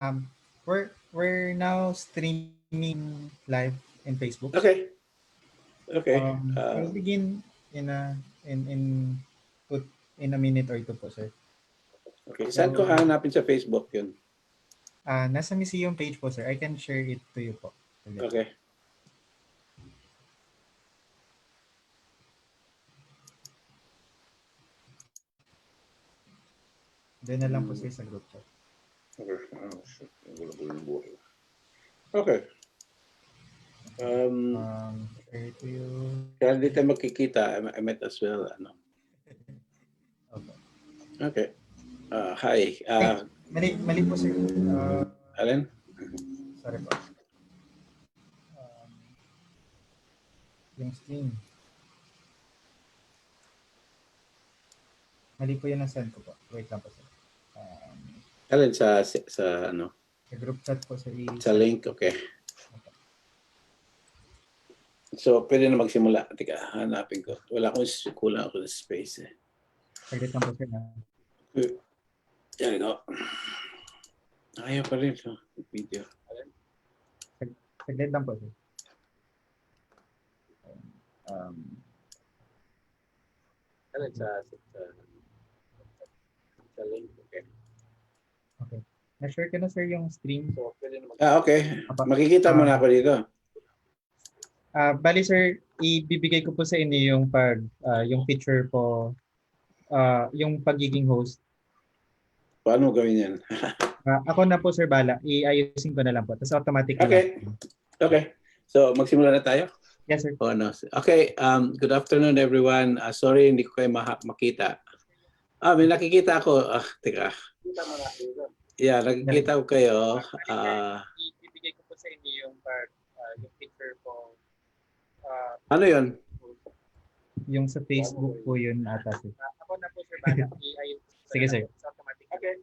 Um, we're now streaming live in Facebook. Okay. Okay. We'll begin in a in put in a minute or two po, sir. Okay. Saan ko So, hahanapin sa Facebook yun? nasa museum page po, sir. I can share it to you po. Sige. Okay. Doon na lang po, sir, sa group chat. Okay. Oh, shit. Gulo-gulo yung buhay. Okay. Share to you. Kaya hindi tayo magkikita. I might as well. Ano. Okay. Okay. Hi. Mali po, sir. Alin? Sorry po. Yung stream. Mali po yun ang send ko po. Wait lang po, sir. Alin sa ano? Sa group chat po, sir. Sa link. Okay. So, pwede na magsimula. Tika, hanapin ko. Wala akong kulang ako ng space eh. Saglit lang po, sir. There you go. Ayaw pa rin sa video. Saglit lang po, sir. Alin sa link. Okay. Okay. Na-share ko na, sir, yung stream. So, pwede na okay. Makikita mo na ako dito. Bali, sir, ibibigay ko po sa inyo yung yung feature po, yung pagiging host. Paano gawin yan? Ako na po, sir, bala. I-ayusin ko na lang po. Tapos automatic na okay. lang. Okay. So, magsimula na tayo? Yes, sir. Oh, no. Okay. Good afternoon, everyone. Sorry, hindi ko kayo makita. May nakikita ako. Teka. Yeah, nakikita ko kayo. Ibibigay ko po sa inyo yung yung feature po. Ano yun? Yung sa Facebook po yun ata, sir. Ako na po, sir, bala. Sige, sir. Okay.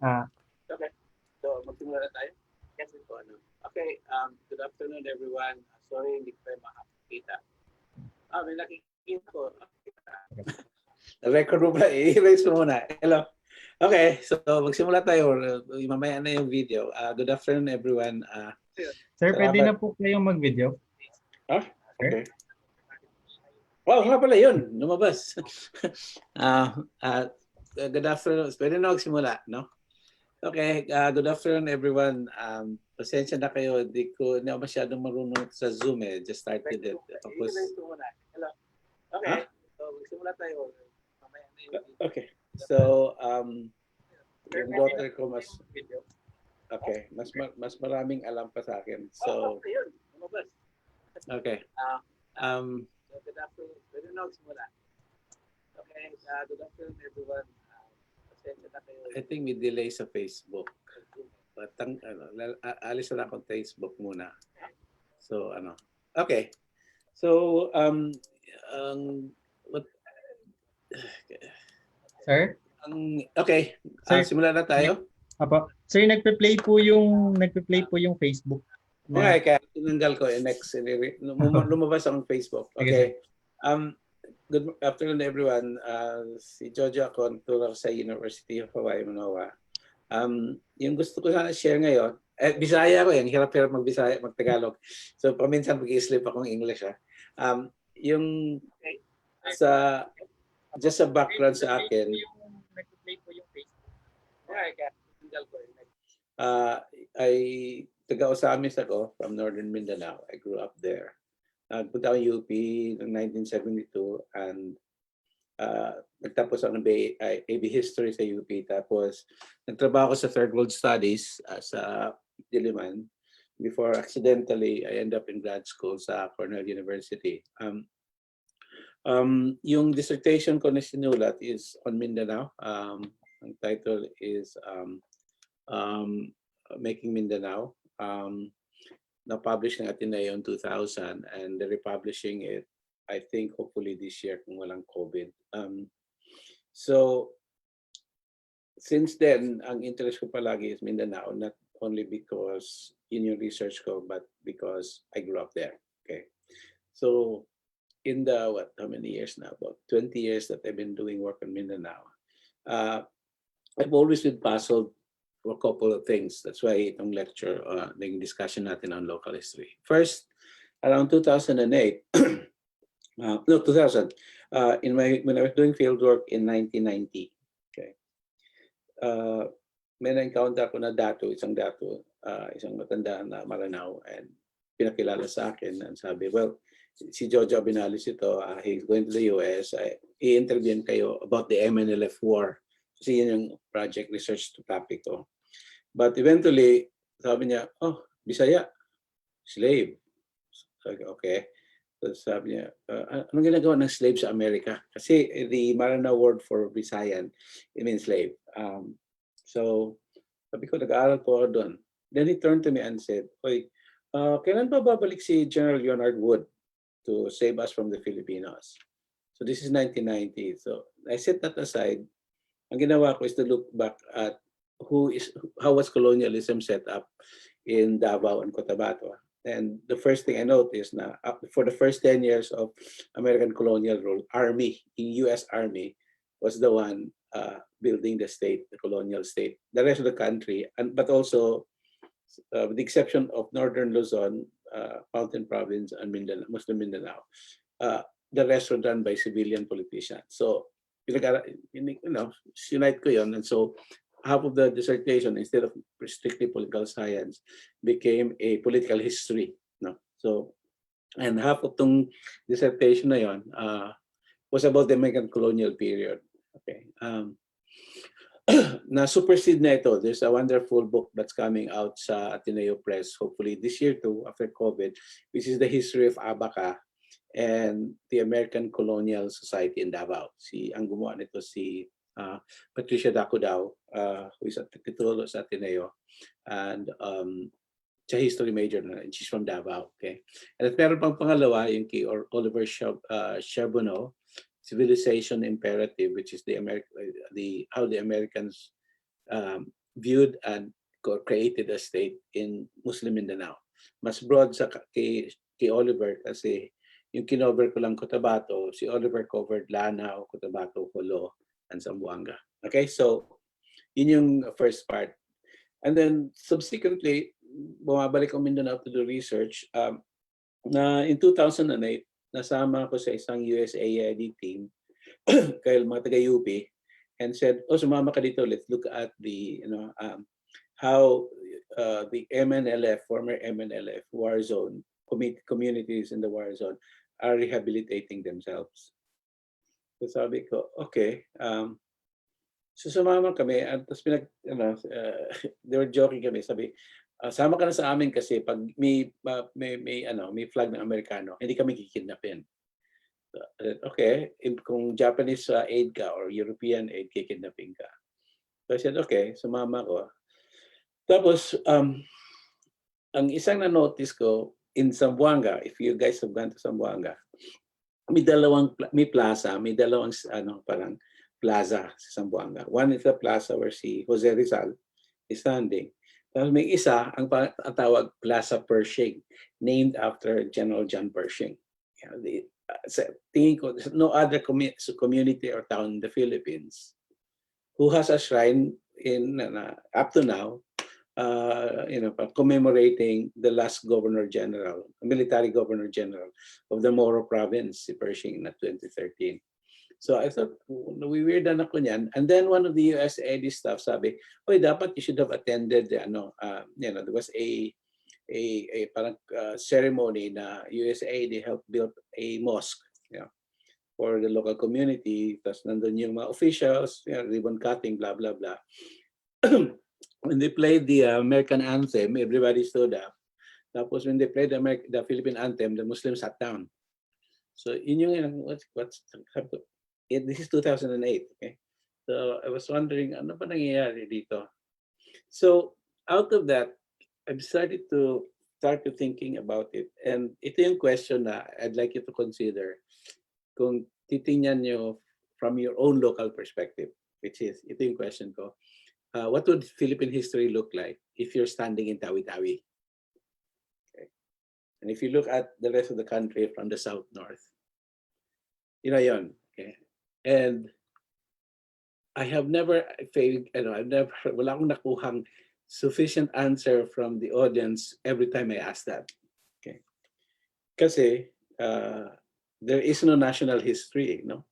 Okay. So, magsimula na tayo? Yes, sir. Okay. Good afternoon, everyone. Sorry, hindi ko kayo makakita. May nakikita ko. Record mo ba? I-erase mo muna. Hello. Okay. So, magsimula tayo. Mamaya na yung video. Good afternoon, everyone. Sir, pwede na po kayong mag-video. Okay. Wow, nga pala yun. Lumabas. Good afternoon. Pwede na magsimula, no? Okay. Good afternoon, everyone. Pasensya na kayo. Hindi ako masyadong marunong sa Zoom eh. Just started it. Tapos... Hello. Okay. So, magsimula tayo. Okay. So, yung daughter ko okay. Mas maraming alam pa sa akin. So, okay. Good afternoon. Pwede na magsimula. Okay. Good afternoon, everyone. I think may delay sa Facebook. But alis na akong Facebook muna. So, okay. So, what? Sir? Okay. Simulan na tayo. Apo. Sir, nagpe-play po yung Facebook. Okay, kaya tinanggal ko next. Lumabas ang Facebook. Okay. Good afternoon, everyone. Si Jojo ako, tulong sa University of Hawai'i, Manoa. Yung gusto ko sana share ngayon, Bisaya ko yan, hirap-hirap mag-Bisaya, mag-Tagalog. So, paminsan mag-i-slip akong English. Yung just sa background sa akin, taga-Osamis ako from Northern Mindanao. I grew up there. Punta ako UP noong 1972 and nagtapos ako ng AB History sa UP. Tapos nagtrabaho ako sa Third World Studies sa Diliman before accidentally I end up in grad school sa Cornell University. Yung dissertation ko na sinulat is on Mindanao. Ang title is Making Mindanao. Na-publish ng Ateneo in 2000 and they're republishing it, I think, hopefully this year kung walang COVID. So, since then, ang interest ko palagi is Mindanao, not only because yun yung research ko, but because I grew up there. Okay. So, in the, how many years now? About 20 years that I've been doing work on Mindanao. I've always been puzzled a couple of things. That's why itong lecture, the discussion natin on local history. First, around 2008, no, 2000, when I was doing field work in 1990, okay, may na-encounter ko na isang matanda na Maranao, and pinakilala sa akin and sabi, well, si Jojo Abinales ito, he's going to the US, i-interview kayo about the MNLF war. Kasi yun yung project research topic ko. But eventually, sabi niya, oh, Bisaya, slave. Sabi, okay. So sabi niya, anong ginagawa ng slave sa Amerika? Kasi the Maranao word for Bisayan, it means slave. So sabi ko, nag-aaral po ako doon. Then he turned to me and said, oy, kailan pa babalik si General Leonard Wood to save us from the Filipinos? So this is 1990. So I set that aside. Ang ginawa ko is to look back at how was colonialism set up in Davao and Cotabato. And the first thing I noticed na for the first 10 years of American colonial rule, US Army was the one building the state, the colonial state. The rest of the country, but also with the exception of Northern Luzon, Mountain Province, and Muslim Mindanao, the rest were done by civilian politicians. So, unite ko yun. And so, half of the dissertation, instead of strictly political science, became a political history. No? So, and half of the dissertation na yun, was about the American colonial period. Okay. Na supersede na ito. There's a wonderful book that's coming out sa Ateneo Press, hopefully this year too, after COVID, which is the history of Abaca and the American colonial society in Davao. Ang gumawa nito si Patricio Abinales, who is at Titulo sa Ateneo, and siya history major na, and she's from Davao. Okay. And at meron pang pangalawa, yung kay Oliver Charbonneau, Civilization Imperative, which is how the Americans viewed and created a state in Muslim Mindanao. Mas broad sa kay Oliver kasi yung kinover ko lang Cotabato, si Oliver covered Lanao, Cotabato, Jolo, and Zamboanga. Okay, so yun yung first part. And then subsequently, bumabalik ako Mindanao to do research. Na in 2008, nasama ko sa isang USAID team, kaya mga taga-UP, and said, oh, sumama ka dito, let's look at the, how the MNLF, former MNLF war zone, communities in the war zone are rehabilitating themselves. So sabi ko, okay. So sumama kami, at tapos they were joking kami, sabi, sama ka na sa amin kasi pag may flag ng Amerikano, hindi kami kikidnapin. Okay, kung Japanese aid ka or European aid, kikidnapin ka. So I said, okay, sumama ko. Tapos, ang isang na-notice ko, in Zamboanga, if you guys have gone to Zamboanga, may plaza, may dalawang parang plaza sa Zamboanga. One is the plaza where si Jose Rizal is standing. Tapos may isa, ang tawag Plaza Pershing, named after General John Pershing. Tingin ko, no other community or town in the Philippines who has a shrine in up to now, commemorating the last military governor general of the Moro province, si Pershing, na 2013. So I thought, weirdan ako niyan. And then one of the USAID staff sabi, oy, dapat you should have attended, there was a parang ceremony na USAID helped build a mosque, for the local community. Tapos nandun yung mga officials, ribbon cutting, blah, blah, blah. When they played the American anthem, everybody stood up. Tapos when they played the Philippine anthem, the Muslims sat down. So yun yung, this is 2008, okay? So I was wondering, ano pa nangyayari dito? So out of that, I've started to thinking about it. And ito yung question na I'd like you to consider kung titingnan nyo from your own local perspective, which is, ito yung question ko. What would Philippine history look like if you're standing in Tawi-Tawi? Okay. And if you look at the rest of the country from the south-north, yun. Okay. And I have never failed, I've never, wala akong nakuhang sufficient answer from the audience every time I ask that. Okay. Kasi, there is no national history, no?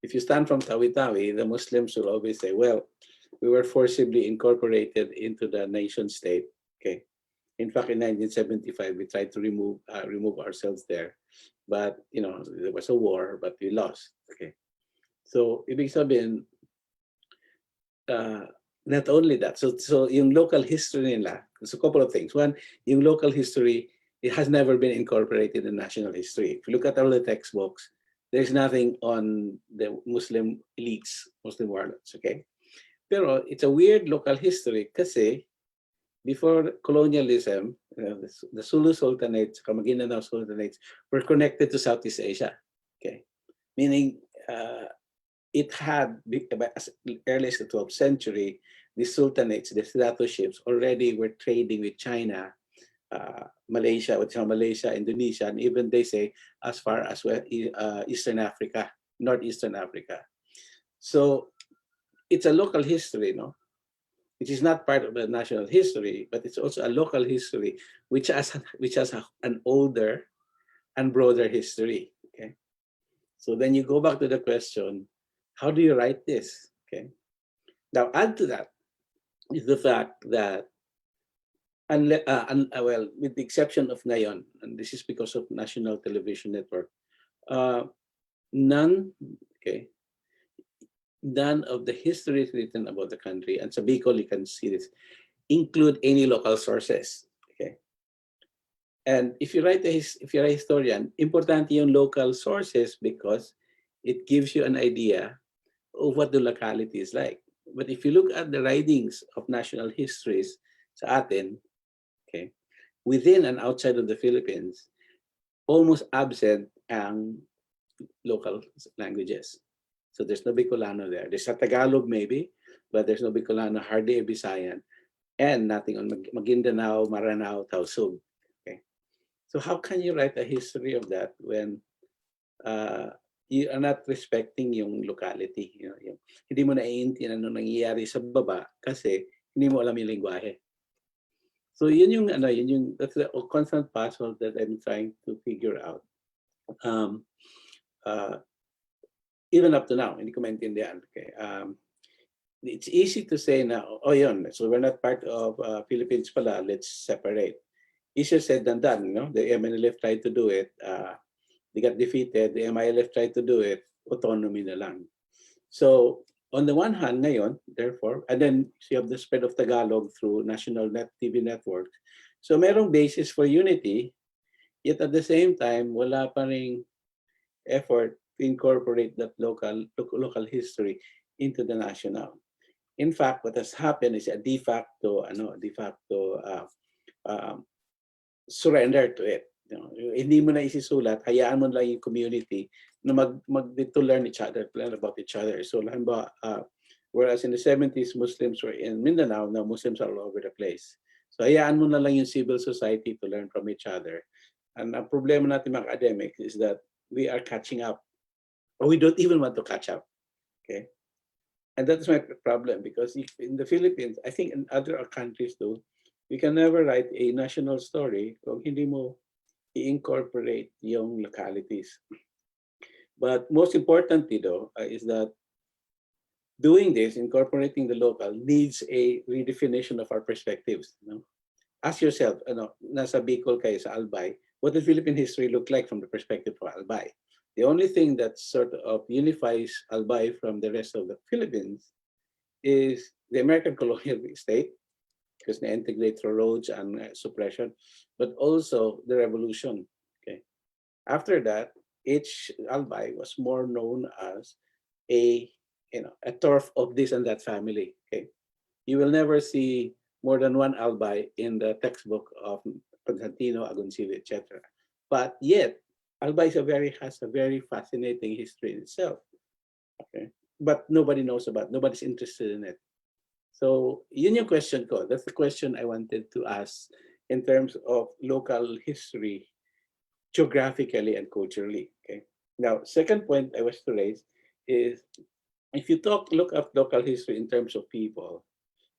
If you stand from Tawi-Tawi, the Muslims will always say, well, we were forcibly incorporated into the nation state. Okay. In fact, in 1975, we tried to remove ourselves there. But, there was a war, but we lost. Okay. So, ibig sabihin, not only that, so yung local history nila, there's a couple of things. One, yung local history, it has never been incorporated in national history. If you look at all the textbooks, there's nothing on the Muslim elites, Muslim warlords, okay? Pero it's a weird local history kasi before colonialism, the Sulu Sultanates, Maguindanao Sultanates were connected to Southeast Asia, okay? Meaning, it had, as early as the 12th century, the sultanates, the dictatorships already were trading with China, Malaysia, Indonesia, and even they say as far as Eastern Africa, Northeastern Africa. So it's a local history, no? Which is not part of the national history, but it's also a local history, which has an older and broader history. Okay, so then you go back to the question: how do you write this? Okay. Now add to that is the fact that, well, with the exception of ngayon, and this is because of National Television Network, none of the histories written about the country, and sa Bicol you can see this, include any local sources. Okay. And if you're a historian, importante yung local sources because it gives you an idea of what the locality is like. But if you look at the writings of national histories sa atin, okay, within and outside of the Philippines, almost absent ang local languages. So there's no Bicolano there. There's a Tagalog maybe, but there's no Bicolano, hardly a Visayan, and nothing on Maguindanao, Maranao, Tausug. Okay, so how can you write a history of that when you are not respecting yung locality? Hindi mo naiintindihan ano nangyayari sa baba kasi hindi mo alam yung lingwahe. So that's the constant puzzle that I'm trying to figure out. Even up to now, hindi ko maintindihan. Okay. It's easy to say now, yun, so we're not part of Philippines pala, let's separate. Easier said than done, no? The MNLF tried to do it. They got defeated. The MILF tried to do it. Autonomy na lang. So on the one hand, ngayon, therefore, and then you have the spread of Tagalog through national TV networks. So merong basis for unity, yet at the same time, wala pa ring effort to incorporate that local history into the national. In fact, what has happened is a de facto surrender to it. Hindi mo na isisulat, hayaan mo lang yung community na to learn about each other. So, whereas in the 70s, Muslims were in Mindanao, now Muslims are all over the place. So, hayaan mo na lang yung civil society to learn from each other. And ang problema natin mga academics is that we are catching up, or we don't even want to catch up. Okay, and that's my problem, because if in the Philippines, I think in other countries too, we can never write a national story kung hindi mo i-incorporate yung localities. But most importantly though, is that doing this, incorporating the local, needs a redefinition of our perspectives. Ask yourself, nasa Bicol kayo sa Albay, what does Philippine history look like from the perspective of Albay? The only thing that sort of unifies Albay from the rest of the Philippines is the American colonial state, because they integrate through roads and suppression, but also the revolution. Okay, after that, each Albay was more known as a turf of this and that family. Okay, you will never see more than one Albay in the textbook of Constantino, Agoncillo, etc. But yet, Albay has a very fascinating history in itself. Okay, but nobody knows about. Nobody's interested in it. So, yun yung question ko. That's the question I wanted to ask in terms of local history, geographically and culturally. Okay. Now, second point I wish to raise is if you look at local history in terms of people,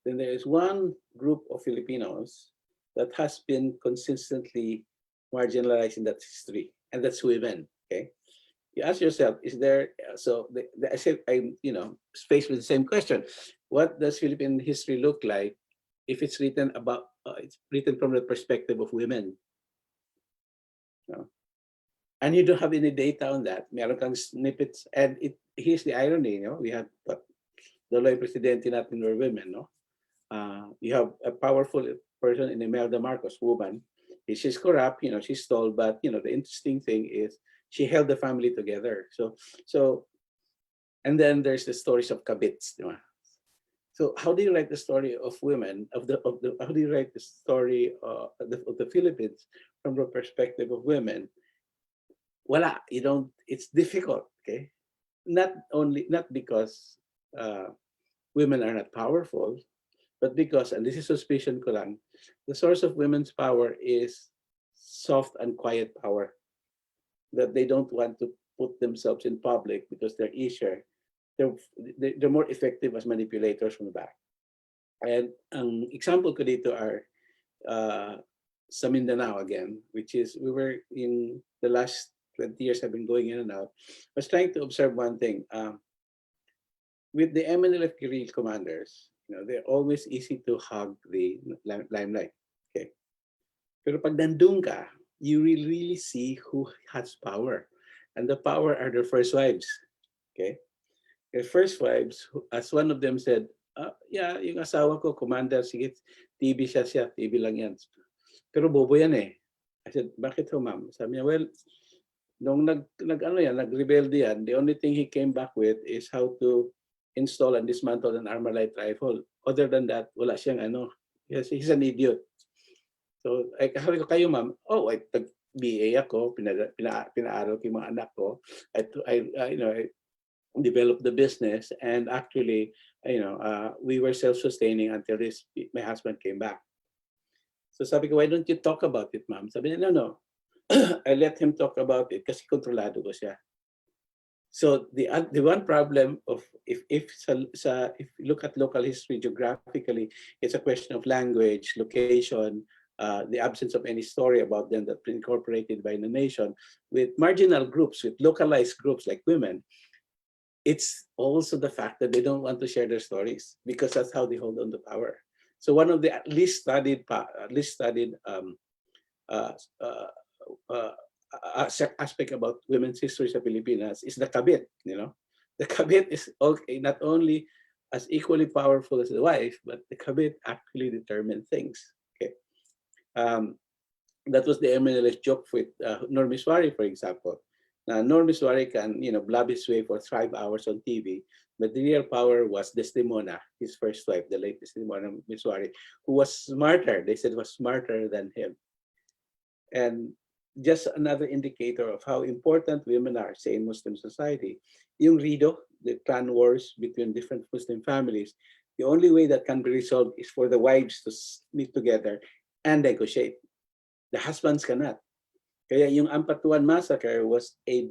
then there is one group of Filipinos that has been consistently marginalized in that history, and that's women. Okay, you ask yourself, is there? I said, I'm faced with the same question. What does Philippine history look like if it's written about? It's written from the perspective of women. No? And you don't have any data on that. Meron kang snippets, and here's the irony. We have dalawa yung presidente natin were women. No, you have a powerful person in Imelda Marcos, woman. She's corrupt. She's tall, but the interesting thing is she held the family together. So, and then there's the stories of kabits. So how do you write the story of women how do you write the story of the Philippines from the perspective of women? Wala, you don't. It's difficult. Okay, not because women are not powerful, but because, and this is suspicion ko lang, the source of women's power is soft and quiet power, that they don't want to put themselves in public because they're easier. They're more effective as manipulators from the back. And ang example ko dito are sa Mindanao again, which is we were in the last 20 years I've been going in and out. I was trying to observe one thing. With the MNLF guerrilla commanders, they're always easy to hug the limelight. Okay. Pero pag nandun ka, you will really see who has power. And the power are their first wives. Okay. Their first wives, as one of them said, yeah, yung asawa ko, commander, sige, TV siya, TV lang yan. Pero bobo yan eh. I said, bakit ho ma'am? Sabi niya, well, nung nag-rebelde yan, the only thing he came back with is how to install and dismantle an armor light rifle. Other than that, wala siyang he's an idiot. So, sabi ko, kayo ma'am, BA ako, pinaaral ko yung mga anak ko. I developed the business, and actually, we were self-sustaining until my husband came back. So sabi ko, why don't you talk about it, ma'am? Sabi niya, no. I let him talk about it kasi kontrolado ko siya. So the one problem of if you look at local history geographically, it's a question of language, location, the absence of any story about them that's been incorporated by the nation. With marginal groups, with localized groups like women, it's also the fact that they don't want to share their stories because that's how they hold on to power. So one of the least studied aspect about women's history sa Pilipinas is the kabit. The kabit is not only as equally powerful as the wife, but the kabit actually determine things. Okay, that was the MNLS joke with Norm Iswari, for example. Now, Norm Iswari can blab his way for 5 hours on TV, but the real power was Desdemona, his first wife, the late Desdemona Iswari, who was smarter. They said was smarter than him. And just another indicator of how important women are, say, in Muslim society. Yung rido, the clan wars between different Muslim families, the only way that can be resolved is for the wives to meet together and negotiate. The husbands cannot. Kaya yung Ampatuan massacre was a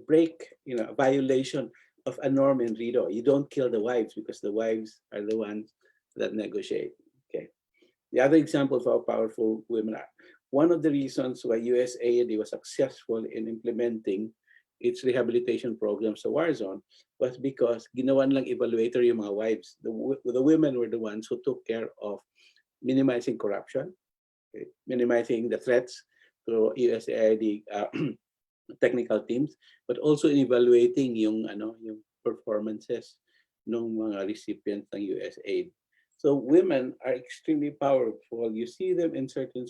violation of a norm in rido. You don't kill the wives because the wives are the ones that negotiate. Okay. The other example of how powerful women are. One of the reasons why USAID was successful in implementing its rehabilitation program sa war zone was because ginawan lang evaluator yung mga wives. The women were the ones who took care of minimizing corruption, okay, minimizing the threats to USAID technical teams, but also in evaluating yung performances ng mga recipients ng USAID. So women are extremely powerful. You see them in certain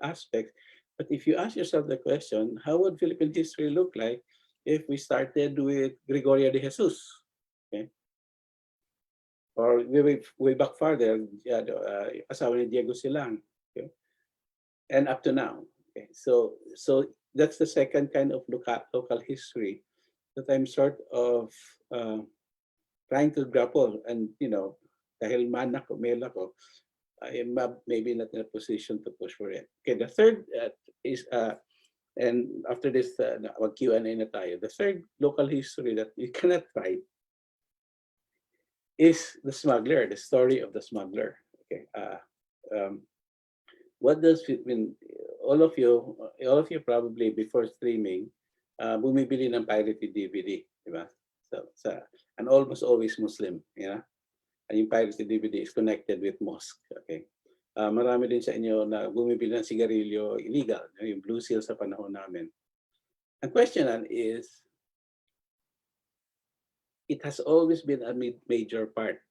aspects. But if you ask yourself the question, how would Philippine history look like if we started with Gregoria de Jesus? Okay. Or way back farther, asawa ni Diego Silang. Okay. And up to now. Okay. So that's the second kind of local history that I'm sort of trying to grapple. And, dahil man ako, male ako, I am maybe not in a position to push for it. Okay, the third is, and after this, mag-Q&A na tayo. The third local history that you cannot write is the smuggler, the story of the smuggler. Okay. Um, what does it mean? All of you probably before streaming, bumibili ng pirated DVD, di ba? So, and almost always Muslim, you know? And yung pirated DVD is connected with mosque, okay? Marami din sa inyo na bumibili ng sigarilyo illegal, yung Blue Seal sa panahon namin. Ang question is, it has always been a major part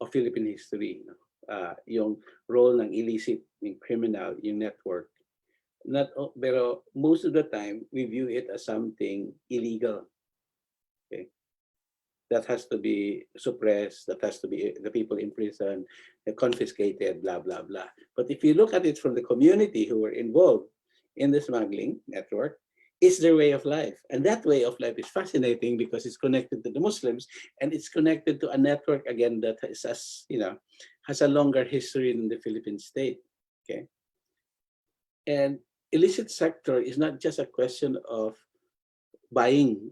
of Philippine history. Yung role ng illicit, yung criminal, yung network. Pero most of the time, we view it as something illegal. Okay? That has to be suppressed, that has to be the people in prison, confiscated, blah, blah, blah. But if you look at it from the community who were involved in the smuggling network, it's their way of life. And that way of life is fascinating because it's connected to the Muslims and it's connected to a network, again, that is, has a longer history than the Philippine state, okay? And illicit sector is not just a question of buying,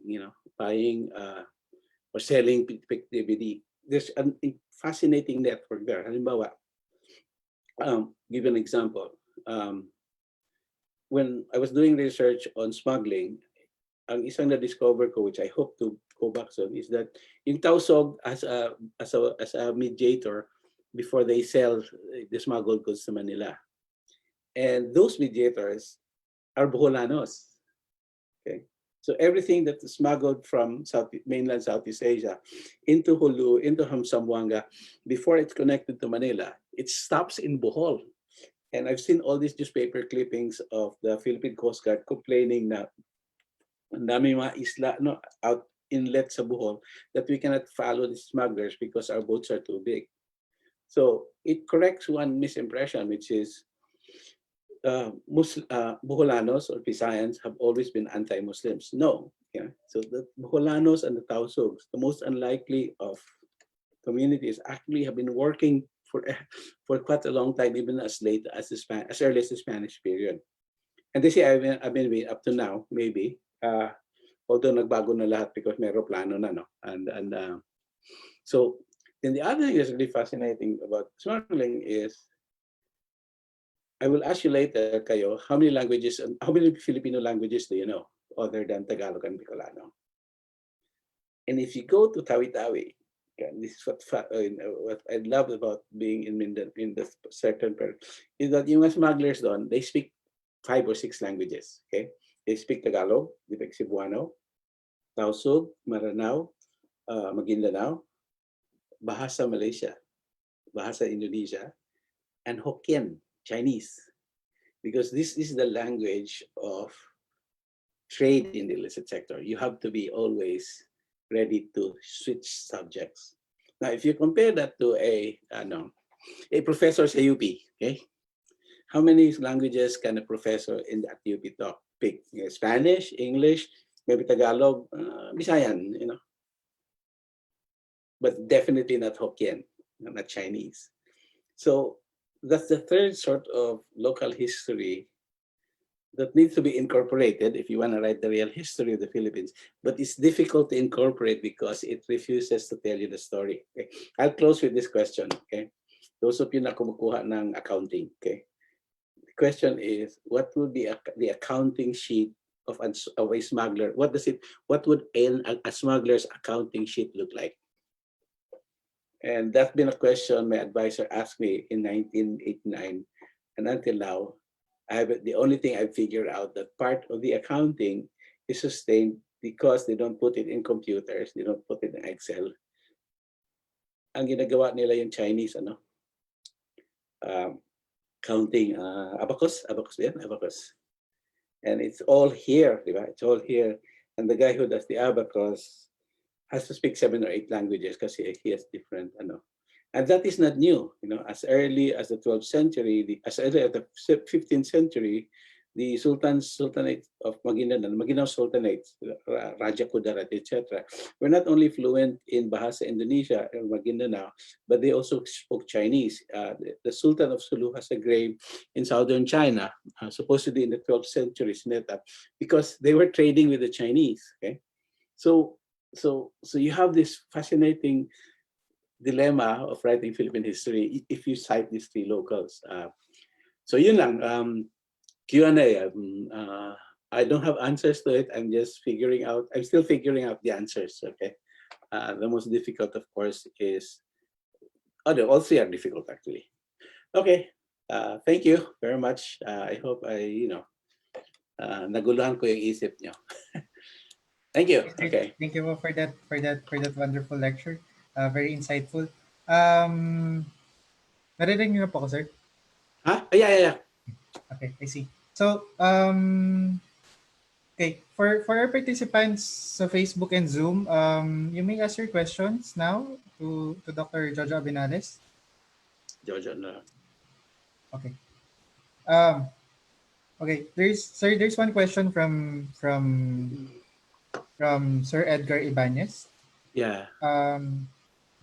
or selling DVD. There's a fascinating network there. Halimbawa, give an example. When I was doing research on smuggling, ang isang na-discover ko, which I hope to go back soon, is that yung tausog as a mediator before they sell the smuggled goods to Manila. And those mediators are Boholanos. Okay, so everything that is smuggled from mainland Southeast Asia into Hulu, into Zamboanga, before it's connected to Manila, it stops in Bohol. And I've seen all these newspaper clippings of the Philippine Coast Guard complaining na ang dami mga isla out inlet sa Bohol that we cannot follow the smugglers because our boats are too big. So it corrects one misimpression, which is Boholanos or Visayans have always been anti-Muslims. No, yeah. So the Boholanos and the Tausugs, the most unlikely of communities, actually have been working for quite a long time, even as late as as early as the Spanish period. And they say I've been up to now, maybe, although nagbago na lahat because may aeroplano na, no? And so then the other thing that's really fascinating about smuggling is, I will ask you later, kayo, how many Filipino languages do you know other than Tagalog and Bicolano? And if you go to Tawi-Tawi, this is what I love about being in the certain period, is that yung smugglers doon, they speak 5 or 6 languages. Okay, they speak Tagalog, they speak Cebuano, Tausug, Maranao, Maguindanao, Bahasa Malaysia, Bahasa Indonesia, and Hokkien, Chinese, because this is the language of trade in the illicit sector. You have to be always ready to switch subjects. Now, if you compare that to a professor sa UP, okay, how many languages can a professor in the UP pick? Spanish, English, maybe Tagalog, Visayan, but definitely not Hokkien, not Chinese. So that's the third sort of local history that needs to be incorporated if you want to write the real history of the Philippines. But it's difficult to incorporate because it refuses to tell you the story. Okay? I'll close with this question. Okay, those of you na kumukuha ng accounting. Okay, the question is, what would be the accounting sheet of a smuggler? What would a smuggler's accounting sheet look like? And that's been a question my advisor asked me in 1989, and until now, the only thing I've figured out that part of the accounting is sustained because they don't put it in computers, they don't put it in Excel. Ang ginagawa nila yung Chinese, counting, abacus. And it's all here, right? It's all here. And the guy who does the abacus has to speak 7 or 8 languages because he has different, and that is not new. As early as the 12th century, as early as the 15th century, the Sultanate of Maguindanao Sultanate, Raja Kudarat, etc., were not only fluent in Bahasa Indonesia and Maguindanao, but they also spoke Chinese. The Sultan of Sulu has a grave in southern China, supposedly in the 12th century, because they were trading with the Chinese. Okay, so you have this fascinating dilemma of writing Philippine history if you cite these three locals. So yun lang, Q&A. I don't have answers to it. I'm just figuring out, I'm still figuring out the answers, okay? The most difficult, of course, is, all three are difficult actually. Okay, thank you very much. I hope naguluhan ko yung isip nyo. Thank you. Okay. Thank you for that wonderful lecture. Very insightful. Narinig niyo na po ako, sir? Huh? Yeah. Okay, I see. So, okay, for our participants sa Facebook and Zoom, you may ask your questions now to Dr. Jojo Abinales. Jojo, no. Okay. Okay, there's one question from Sir Edgar Ibanez. Yeah.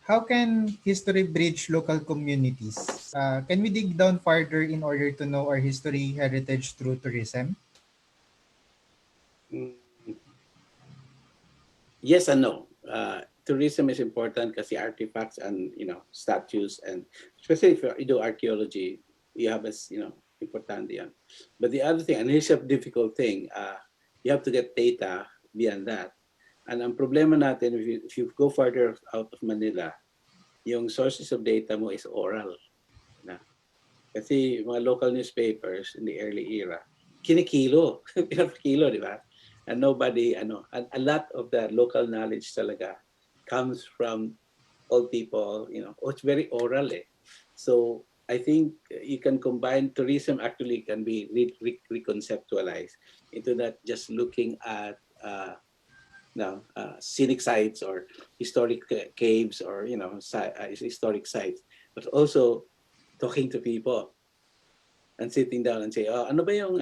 How can history bridge local communities? Can we dig down farther in order to know our history heritage through tourism? Yes and no. Tourism is important kasi artifacts and statues, and especially if you do archaeology, you have important yan. But the other thing, and here's a difficult thing, you have to get data beyond that. And ang problema natin, if you go farther out of Manila, yung sources of data mo is oral. Na. Kasi mga local newspapers in the early era, kinikilo, pinapakilo, di ba? And nobody, and a lot of the local knowledge talaga comes from old people, it's very oral eh. So I think you can combine, tourism actually can be reconceptualized into that just looking at scenic sites or historic caves or historic sites, but also talking to people and sitting down and say, ano ba yung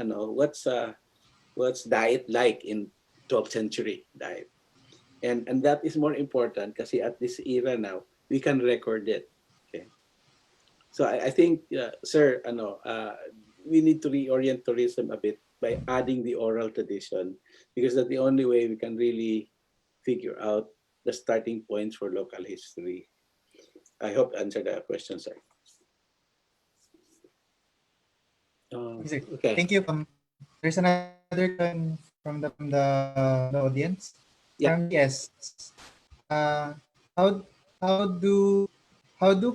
what's diet like in 12th century diet, and that is more important kasi at this era now we can record it. Okay, so I think sir, we need to reorient tourism a bit by adding the oral tradition, because that's the only way we can really figure out the starting points for local history. I hope to answer that question, sir. Okay. Thank you. There's another question from the audience. Yeah. Yes. How do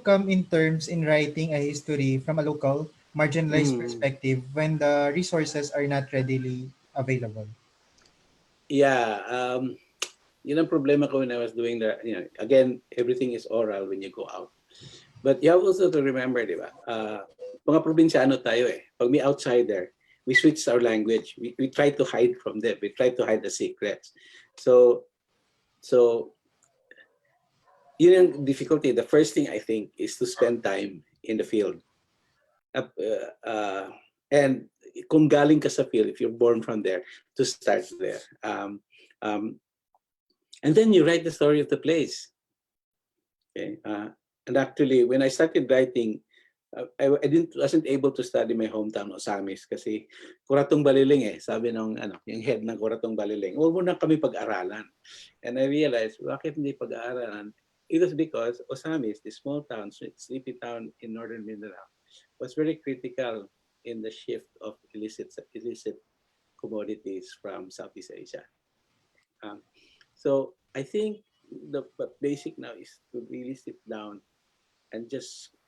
come in terms in writing a history from a local marginalized perspective when the resources are not readily available? Yeah, yun ang problema ko when I was doing that. Again, everything is oral when you go out. But you have also to remember, di ba? Mga probinsyano tayo eh. Pag may outsider, we switch our language. We try to hide from them. We try to hide the secrets. So yun ang difficulty. The first thing I think is to spend time in the field. And kung galing ka sa field, if you're born from there, to start there. And then you write the story of the place. Okay. And actually, when I started writing, I wasn't able to study my hometown, Osamis, kasi Kuratong Baliling eh. Sabi nung yung head ng Kuratong Baliling, huwag mo na kami pag-aralan. And I realized, bakit hindi pag-aralan? It was because Osamis, the small town, sleepy town in northern Mindanao, was very critical in the shift of illicit commodities from Southeast Asia. So I think the basic now is to really sit down and just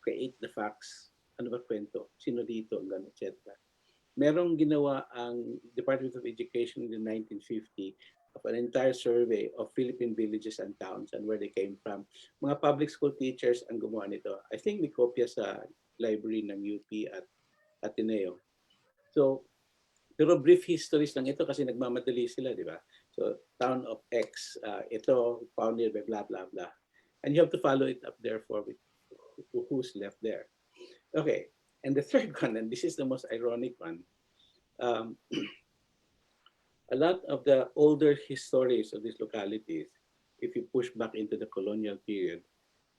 create the facts. Ano ba kwento? Sino dito? Etc. Merong ginawa ang Department of Education in the 1950 of an entire survey of Philippine villages and towns and where they came from. Mga public school teachers ang gumawa nito. I think may kopya sa library ng UP at Ateneo. So, pero brief histories lang ito kasi nagmamadali sila, di ba? So, town of X, ito, founded by blah, blah, blah. And you have to follow it up, therefore, with who's left there. Okay, and the third one, and this is the most ironic one, a lot of the older histories of these localities, if you push back into the colonial period,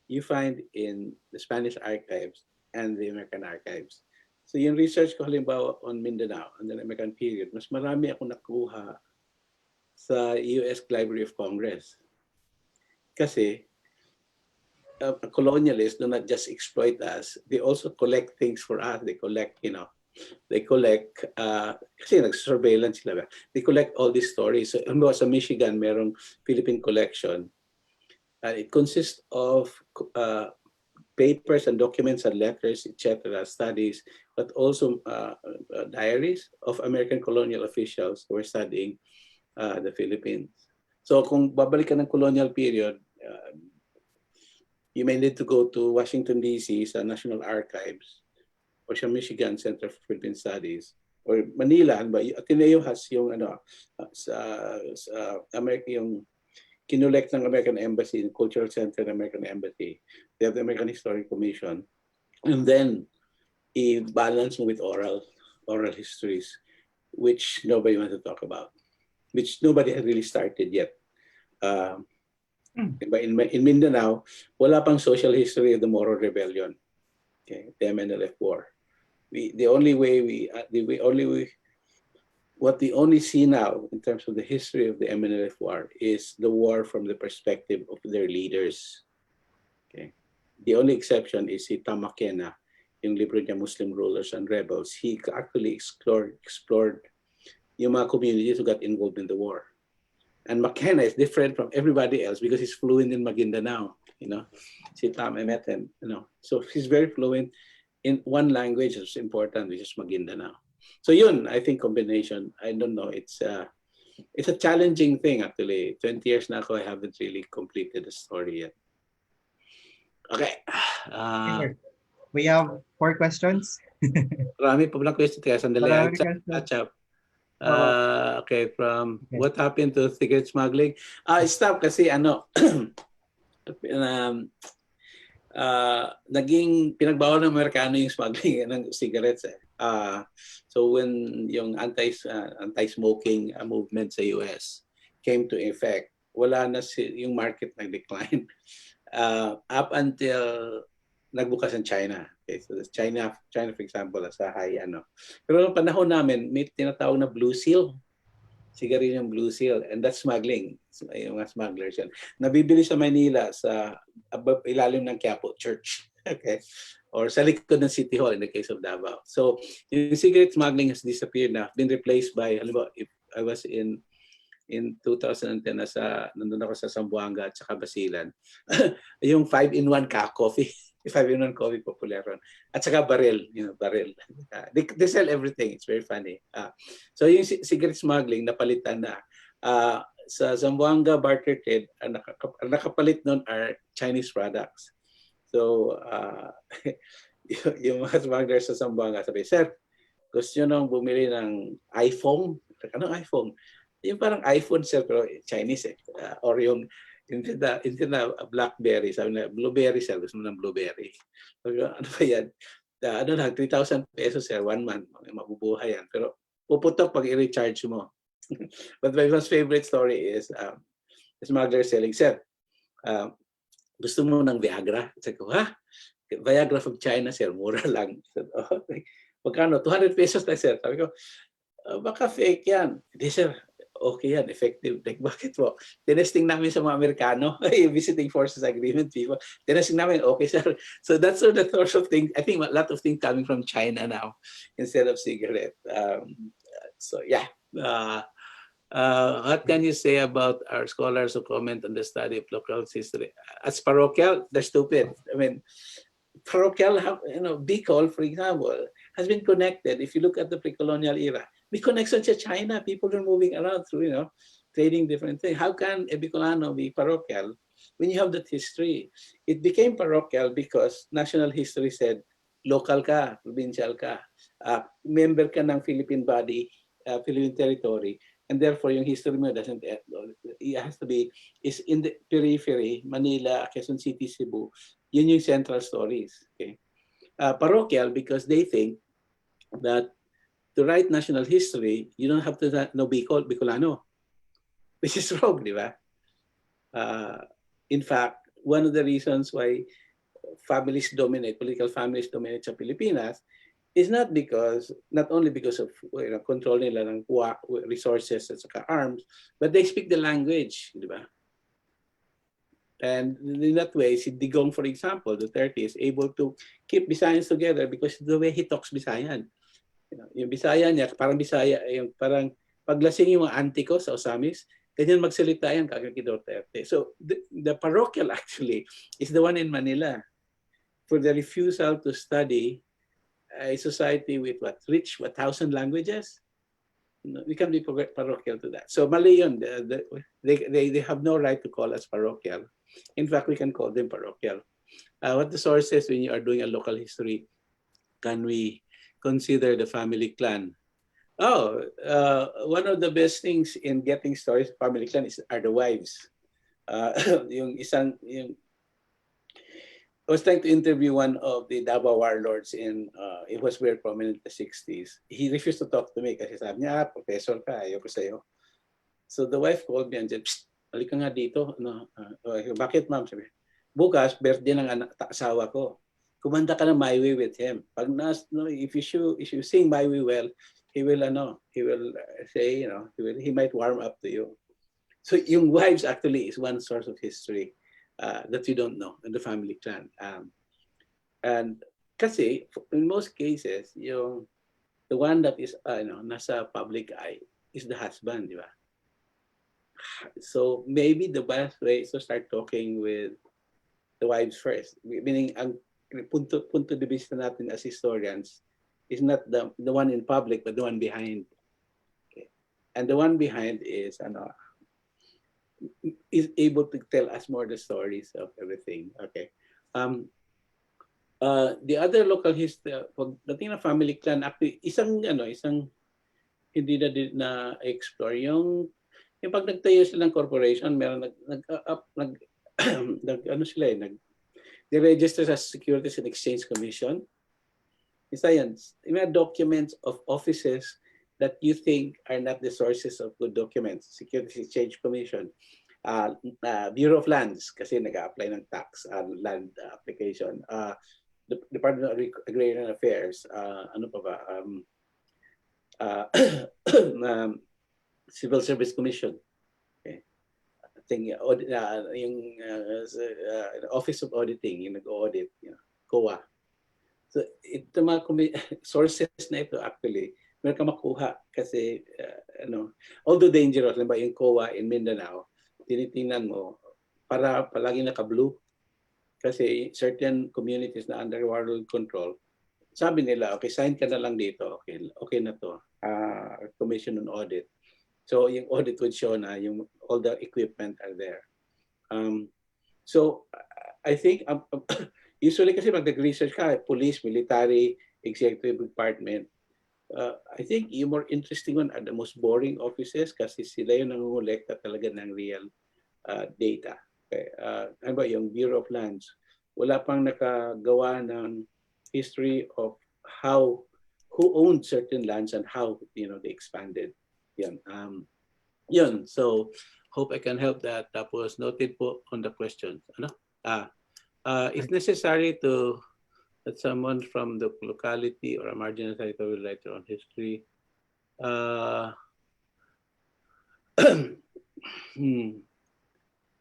you find in the Spanish archives and the American archives. So yung research ko halimbawa on Mindanao and the American period, mas marami ako nakuha sa US Library of Congress. Kasi colonialists do not just exploit us, they also collect things for us. They collect, they collect, kasi nag-surveillance sila. They collect all these stories. So, sa Michigan, merong Philippine collection. It consists of papers and documents and letters, etc., studies, but also diaries of American colonial officials who were studying the Philippines. So kung babalik ka ng colonial period, you may need to go to Washington, D.C. sa National Archives or sa Michigan Center for Philippine Studies or Manila. Ateneo has yung sa America, yung kinolect ng American Embassy, the Cultural Center ng American Embassy. They have the American History Commission. And then, i-balance mo with oral histories, which nobody wants to talk about, which nobody had really started yet. In Mindanao, wala pang social history of the Moro Rebellion, okay, the MNLF War. What we only see now in terms of the history of the MNLF War is the war from the perspective of their leaders. Okay. The only exception is si Tamakena, yung libro niya, Muslim Rulers and Rebels. He actually explored yung mga communities who got involved in the war. And McKenna is different from everybody else because he's fluent in Maguindanao. Si Tam, I met him. So he's very fluent in one language that's important, which is Maguindanao. So yun, I think combination, I don't know, it's a challenging thing actually. 20 years na ako, I haven't really completed the story yet. Okay. We have 4 questions. Marami pa lang question. Kaya sandali. Catch up. Okay, what happened to cigarette smuggling? Stop kasi naging pinagbawal ng Amerikano yung smuggling ng cigarettes. So when yung anti-smoking movement sa US came to effect, wala na yung market nag-decline up until nagbukas ang China. Okay, so China for example, sa high Pero noong panahon namin, may tinatawag na blue seal. Sigarilyo yung blue seal, and that's smuggling. Yung mga smugglers yan. Nabibili sa Manila sa ilalim ng Quiapo Church. Okay? Or sa likod ng City Hall in the case of Davao. So, yung cigarette smuggling has disappeared na, been replaced by, if I was in 2010 nandun ako sa Zamboanga at saka Basilan. Yung 5-in-1 coffee. 5-in-1 coffee popular ron. At saka barrel, barrel. They sell everything. It's very funny. So yung cigarette smuggling napalitan na. Sa Zamboanga barter trade, nakapalit nun are Chinese products. So yung mga smugglers sa Zamboanga sabi, "Sir, gusto nyo nang bumili ng iPhone?" Anong iPhone? Yung parang iPhone, sir, pero Chinese or yung hindi na blackberry, sabi na blueberry, sir, gusto mo ng blueberry. Sabi ko, ano ba yan? 3,000 pesos, sir, 1 month. Mabubuhay yan. Pero puputok pag i-recharge mo. But my most favorite story is the smuggler selling, sir, gusto mo ng Viagra? Sabi ko, ha? Viagra from China, sir, mura lang. Sabi ko, okay. Magkano? 200 pesos na, sir. Sabi ko, baka fake yan. Hindi, sir. Okay yan, effective. Like, bakit po? Tinesting namin sa mga Amerikano, visiting forces agreement people. Tinesting namin, okay, sir. So that's the sort of thing. I think a lot of things coming from China now instead of cigarette. So yeah. What can you say about our scholars who comment on the study of local history? As parochial, they're stupid. I mean, parochial, Bicol, for example, has been connected. If you look at the pre-colonial era, may connection to China. People are moving around through, trading different things. How can a Bicolano be parochial when you have that history? It became parochial because national history said, local ka, provincial ka, member ka ng Philippine body, Philippine territory, and therefore yung history mo doesn't, it has to be, is in the periphery, Manila, Quezon City, Cebu, yun yung central stories. Okay? Parochial because they think that to write national history, you don't have to know Bicolano, which is wrong, di ba? In fact, one of the reasons why political families dominate sa Pilipinas is not only because of control nila ng resources at saka arms, but they speak the language, di ba? And in that way, si Digong, for example, Duterte is able to keep Bisayans together because the way he talks Bisayan. Yung Bisaya niya, parang Bisaya, yung parang paglasing yung mga auntie ko sa Osamis, ganyan magsalita yan kagad kay Duterte. So the parochial actually is the one in Manila for the refusal to study a society with what, rich, 1,000 languages? We can be parochial to that. So mali yun. They have no right to call us parochial. In fact, we can call them parochial. What the source says when you are doing a local history, can we consider the family clan? Oh, one of the best things in getting stories of family clan are the wives. Yung I was trying to interview one of the Davao warlords it was very prominent in the 60s. He refused to talk to me kasi sabi niya, professor ka, ayoko sa'yo. So the wife called me and said, "Psst, balik ka nga dito." No, bakit ma'am? Sabi, bukas, birthday ng asawa ko. Kumanda ka ng My Way with him. Pag if you sing My Way well, he will say, he might warm up to you. So yung wives actually is one source of history that you don't know in the family clan. And kasi in most cases, the one that is nasa public eye is the husband, di ba? So maybe the best way is to start talking with the wives first. Meaning ang punto de vista natin as historians is not the one in public but the one behind. Okay. And the one behind is able to tell us more the stories of everything. Okay. The other local history, pagdating na family clan, actually, isang hindi na explore yung pag nagtayo sila ng corporation, meron they register sa Securities and Exchange Commission. Isa yan, may documents of offices that you think are not the sources of good documents. Securities Exchange Commission, Bureau of Lands, kasi nag-apply ng tax, land application, Department of Agrarian Affairs, Civil Service Commission. Okay. Yung Office of Auditing, yung nag-audit, COA. So ito mga sources na ito actually, meron ka makuha kasi although dangerous, ba yung COA in Mindanao, tinitingnan mo para palagi naka-blue kasi certain communities na under world control, sabi nila, okay, sign ka na lang dito, okay na to, commission on audit. So yung audit would show na all the equipment are there. So I think usually kasi pag nag-research ka, police, military, executive department, I think yung more interesting one are the most boring offices kasi sila yung nangungulekta talaga ng real data. Okay. Ano ba yung Bureau of Lands? Wala pang nakagawa ng history of who owned certain lands and how they expanded. Yun. So hope I can help that. Tapos noted po on the questions. If necessary that someone from the locality or a marginal territory will write their own history.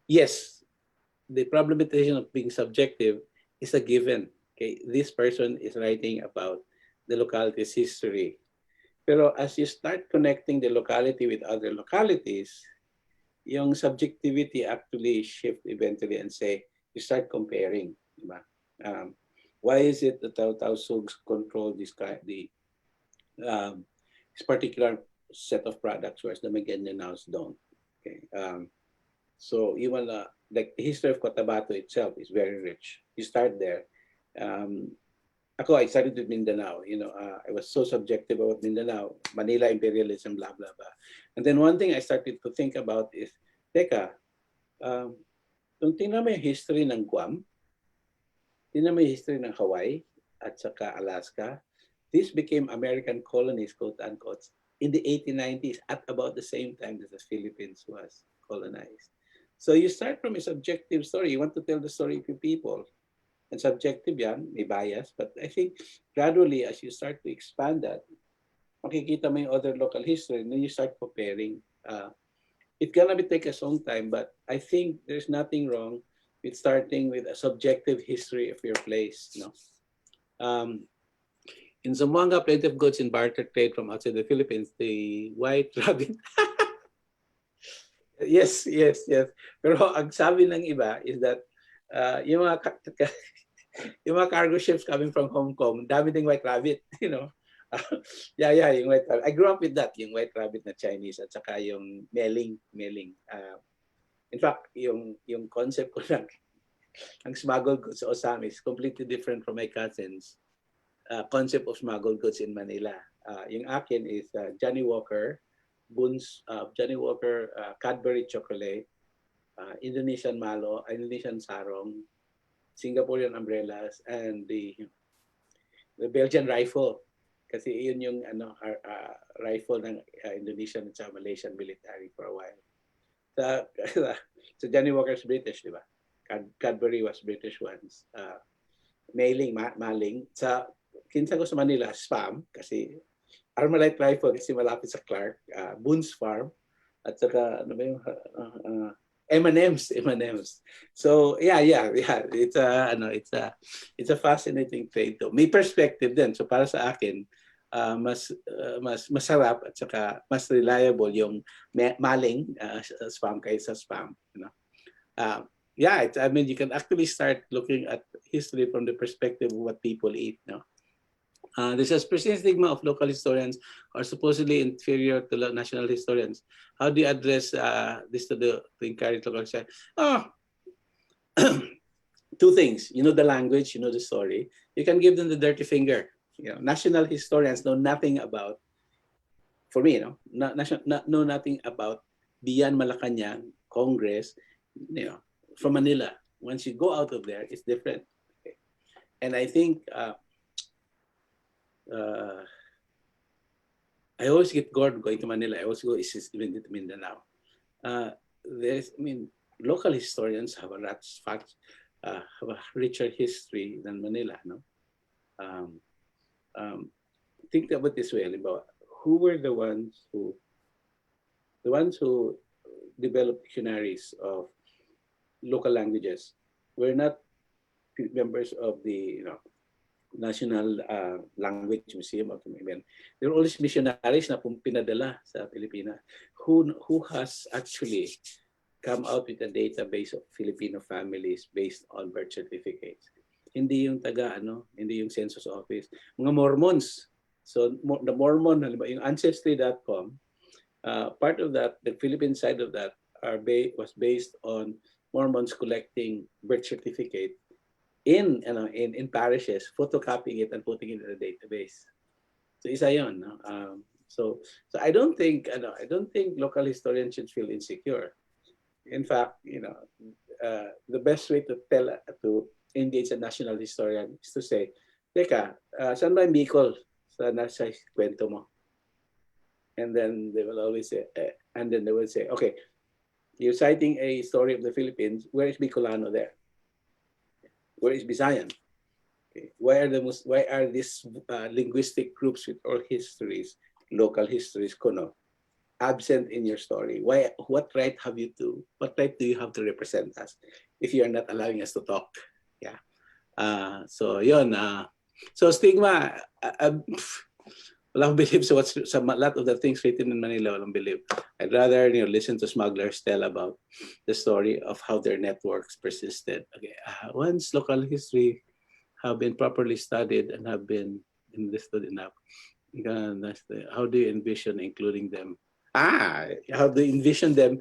Yes, the problematization of being subjective is a given. Okay, this person is writing about the locality's history. Pero as you start connecting the locality with other localities, yung subjectivity actually shift eventually and say, you start comparing. Diba? Why is it that Taosugs control this particular set of products, whereas the Magandanaos don't? Okay. So even like the history of Cotabato itself is very rich. You start there. I started with Mindanao. I was so subjective about Mindanao, Manila imperialism, blah, blah, blah. And then one thing I started to think about is, kung tingnan mo yung history ng Guam, tingnan mo yung history ng Hawaii at saka Alaska, these became American colonies, quote unquote, in the 1890s at about the same time that the Philippines was colonized. So you start from a subjective story. You want to tell the story of your people. And subjective yan, may bias. But I think gradually, as you start to expand that, makikita mo yung other local history, and then you start comparing. It's gonna take a long time, but I think there's nothing wrong with starting with a subjective history of your place. In Zamboanga, plenty of goods in barter trade from outside the Philippines. The white rabbit. Yes, yes, yes. Pero ang sabi ng iba is that yung mga yung mga cargo ships coming from Hong Kong, dami ding white rabbit, you know. Yeah, yung white rabbit. I grew up with that, yung white rabbit na Chinese at saka yung meling. In fact, yung concept ko lang, ang smuggled goods sa Osam is completely different from my cousins' concept of smuggled goods in Manila. Yung akin is Johnny Walker, Johnny Walker Cadbury chocolate, Indonesian malo, Indonesian sarong, Singaporean umbrellas, and the Belgian rifle. Kasi yun yung rifle ng Indonesian at Malaysian military for a while. So Johnny Walker's British, di ba? Cadbury was British ones. Maling. Sa kinsa ko sa Manila, spam, kasi Armalite rifle kasi malapit sa Clark, Boone's Farm, at saka ano ba yung M&M's. So yeah, it's a fascinating trade though. May perspective din. So para sa akin, mas masarap at saka mas reliable yung maling spam kaysa spam, you know. I mean, you can actually start looking at history from the perspective of what people eat, no? There's a persistent stigma of local historians are supposedly inferior to national historians. How do you address this to encourage local historians? Two things. You know the language, you know the story. You can give them the dirty finger. You know, national historians know nothing about, for me, you know, know nothing about beyond Malacanang, Congress, you know, from Manila. Once you go out of there, it's different. Okay. And I think I always get bored going to Manila. I always go even to Mindanao. Local historians have have a richer history than Manila. No, think about this way, about who were the ones who developed dictionaries of local languages. Were not members of the National Language Museum of the Philippines. There were always missionaries na pinadala sa Pilipinas who has actually come out with a database of Filipino families based on birth certificates. Hindi yung hindi yung census office. Mga Mormons. So the Mormon, yung Ancestry.com, part of that, the Philippine side of that was based on Mormons collecting birth certificate in parishes, photocopying it and putting it in a database. So isa yun, no? So I don't think local historians should feel insecure. In fact, the best way to engage a national historian is to say, teka, saan ba yung Bicol sa nasa kwento mo? And then they will always say, okay, you're citing a story of the Philippines. Where is Bicolano there? Where is Bisayan? Okay. Why are these linguistic groups with oral histories, local histories, absent in your story? What right do you have to represent us if you are not allowing us to talk? Yeah. So yun. So stigma. Walang believe sa a lot of the things written in Manila. Walang believe. I'd rather listen to smugglers tell about the story of how their networks persisted. Okay, once local history have been properly studied and have been understood enough, how do you envision including them? How do you envision them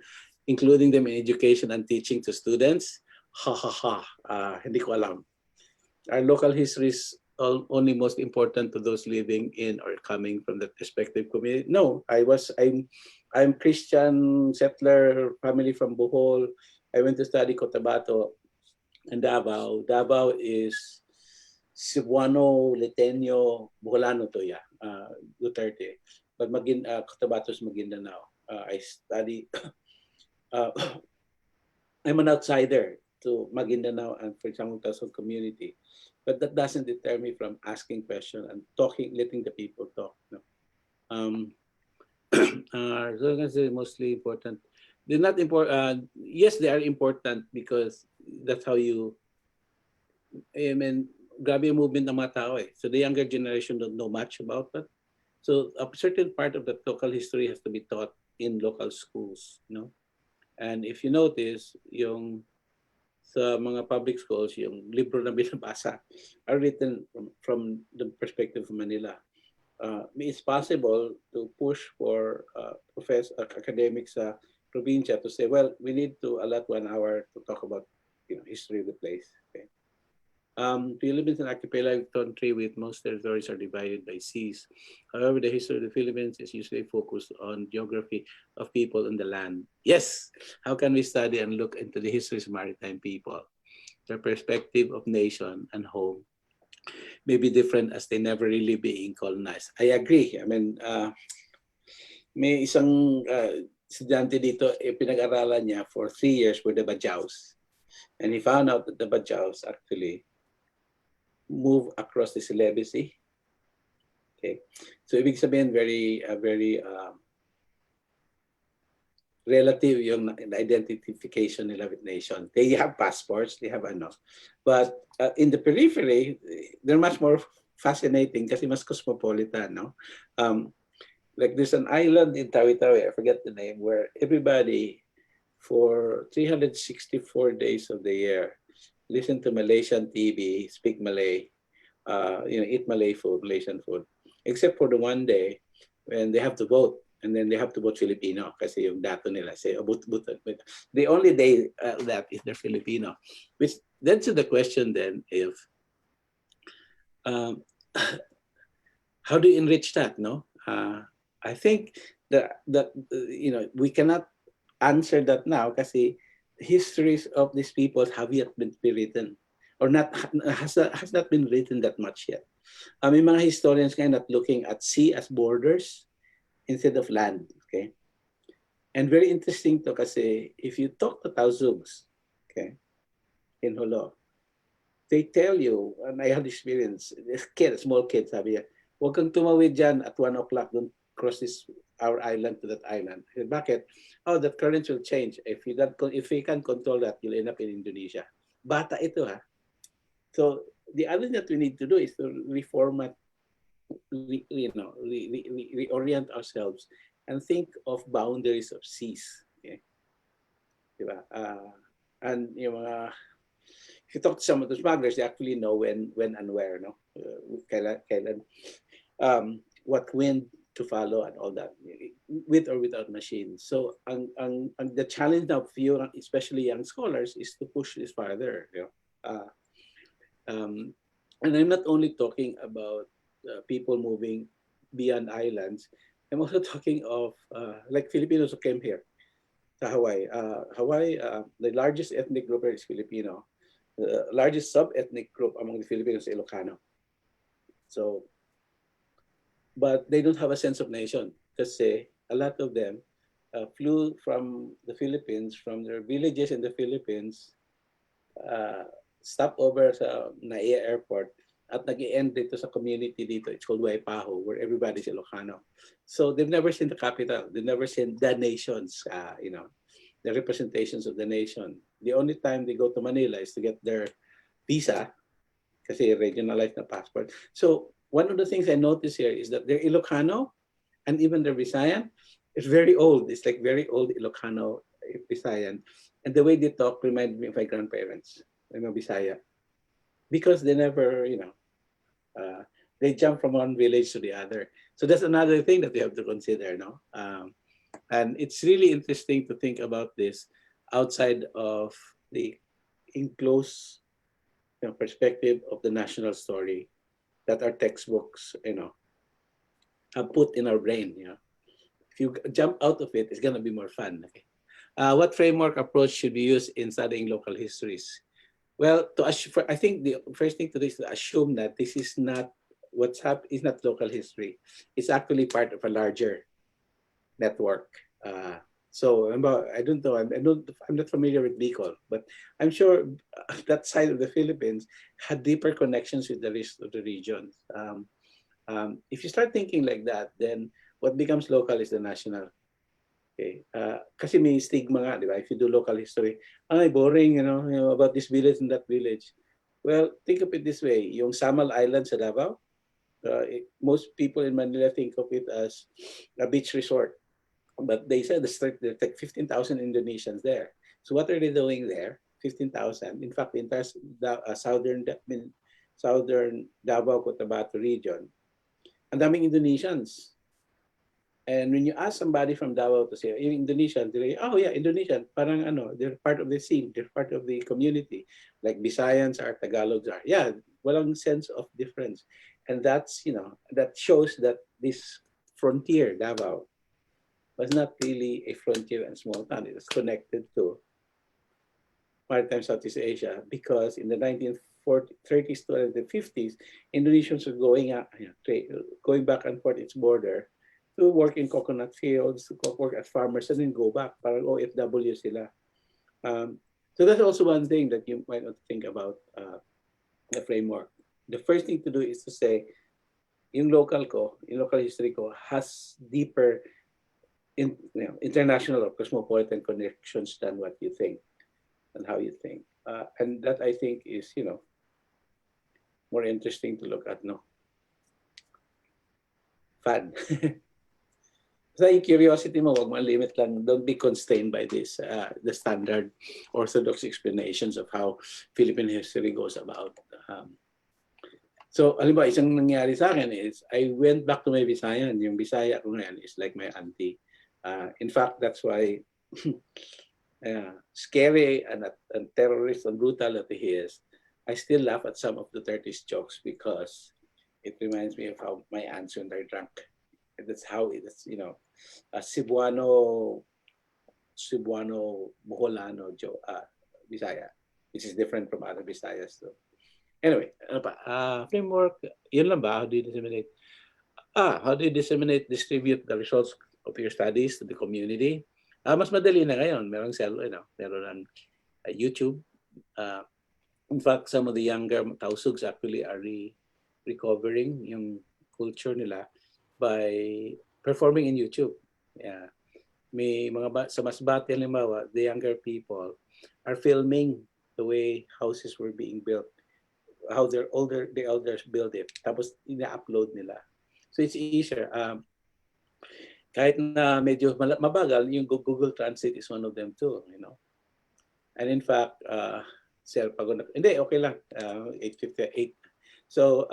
including them in education and teaching to students? Hindi ko alam. Are local histories only most important to those living in or coming from the respective community? No, I'm Christian settler family from Bohol. I went to study Cotabato and Davao. Davao is Cebuano, Leteño, Boholano to Duterte. But Cotabato is Maguindanao. I study. I'm an outsider to Maguindanao and, for example, Quezon community. But that doesn't deter me from asking questions and talking, letting the people talk. No? So I can say mostly important. They're not important. Yes, they are important because that's how you, I mean, grabe yung movement ng mga tao eh. So the younger generation don't know much about that. So a certain part of that local history has to be taught in local schools, you know. And if you notice, yung sa mga public schools, yung libro na binabasa are written from the perspective of Manila. It's possible to push for academics sa probinsya to say, well, we need to allot 1 hour to talk about, you know, history of the place. Okay. Philippines is an archipelagic country with most territories are divided by seas. However, the history of the Philippines is usually focused on geography of people and the land. Yes, how can we study and look into the histories of maritime people? Their perspective of nation and home may be different as they never really being colonized. I agree. I mean, may isang estudyante dito, pinag-aralan niya for 3 years with the Bajaus. And he found out that the Bajaus actually move across the Celebesi. Okay, so ibig sabihin very relative yung identification nila with nation. They have passports, they have ano. But in the periphery, they're much more fascinating kasi mas cosmopolitan, no? Like there's an island in Tawi-Tawi, I forget the name, where everybody for 364 days of the year listen to Malaysian TV, speak Malay, you know, eat Malay food, Malaysian food, except for the one day when they have to vote, and then they have to vote Filipino kasi yung dato nila say, oh, the only day that is they're Filipino. Which then to the question then, if how do you enrich that, no? I think that you know, we cannot answer that now kasi histories of these people have yet been written or not has not been written that much yet. May mga historians ngayon not looking at sea as borders instead of land. Okay, and very interesting to kasi if you talk to Tauzugs, okay, in Holo, they tell you, and I had experience, this kid, small kid, sabi niya, huwag kang tumawid dyan at 1 o'clock, don't cross this our island to that island. Said, bakit? Oh, that current will change. If we can control that, you'll end up in Indonesia. Bata ito ha. So the other thing that we need to do is to reformat, reorient ourselves and think of boundaries of seas. Okay? Diba? And yung mga, if you talk to some of the smugglers, they actually know when and where, no? Kailan, what wind to follow and all that, with or without machines. So the challenge now for you, especially young scholars, is to push this farther. You know? And I'm not only talking about people moving beyond islands. I'm also talking of like Filipinos who came here to Hawaii. Hawaii, the largest ethnic group here is Filipino. The largest sub-ethnic group among the Filipinos is Ilocano. So, but they don't have a sense of nation kasi a lot of them flew from the Philippines, from their villages in the Philippines, stopped over sa Naia Airport at nag-i-end dito sa community dito. It's called Waipaho, where everybody's Ilocano. So they've never seen the capital. They've never seen the nations, you know, the representations of the nation. The only time they go to Manila is to get their visa kasi regionalized na passport. So one of the things I notice here is that they're Ilocano and even their Visayan is very old. It's like very old Ilocano Visayan. And the way they talk reminds me of my grandparents, my Bisaya. Because they never, you know, they jump from one village to the other. So that's another thing that we have to consider, no? And it's really interesting to think about this outside of the enclosed, you know, perspective of the national story that our textbooks, you know, have put in our brain. You know, if you jump out of it, it's gonna be more fun. Okay? What framework approach should be used in studying local histories? Well, I think the first thing to do is to assume that this is not what's happened. Is not local history. It's actually part of a larger network. So I don't know. I'm not familiar with Bicol, but I'm sure that side of the Philippines had deeper connections with the rest of the regions. If you start thinking like that, then what becomes local is the national. Okay. Kasi may stigma nga, di ba? If you do local history, ay, boring, about this village and that village. Well, think of it this way. Yung Samal Island sa Davao, most people in Manila think of it as a beach resort. But they said there's like 15,000 Indonesians there. So what are they doing there? 15,000. In fact, the entire southern Davao Cotabato region, ang daming Indonesians. And when you ask somebody from Davao to say, yung Indonesian, they're like, oh yeah, Indonesian. Parang they're part of the scene. They're part of the community. Like Bisayans are, Tagalogs are. Yeah, walang sense of difference. And that's, that shows that this frontier, Davao, was not really a frontier and small town. It was connected to maritime Southeast Asia because in the 1930s to the 50s, Indonesians were going back and forth its border to work in coconut fields, to work as farmers, and then go back. Parang OFW sila. So that's also one thing that you might not think about the framework. The first thing to do is to say, yung local history ko has deeper international or cosmopolitan connections than what you think and how you think. And that I think is, more interesting to look at, no? Fun. So yung curiosity mo, wag limit lang. Don't be constrained by this, the standard orthodox explanations of how Philippine history goes about. So, alam ba, isang nangyari sa akin is, I went back to my Visayan. Yung Bisaya ko ngayon is like my auntie. In fact, that's why scary and terrorist and brutal that he is, I still laugh at some of the 30s jokes because it reminds me of how my aunts when they're drunk. That's how it is, a Cebuano, Boholano Bisaya, which is different from other Bisayas. So, anyway, framework, yun lang ba? How do you disseminate? How do you distribute the results of your studies to the community? Mas madali na ngayon. Merong meron ng YouTube. In fact, some of the younger Tausugs actually are recovering yung culture nila by performing in YouTube. Yeah. May mga sa Masbate, halimbawa, the younger people are filming the way houses were being built, how the elders build it, tapos ina-upload nila. So it's easier. Kahit na medyo mabagal, yung Google Translate is one of them too, And in fact, sir, hindi, okay lang, 8:58. So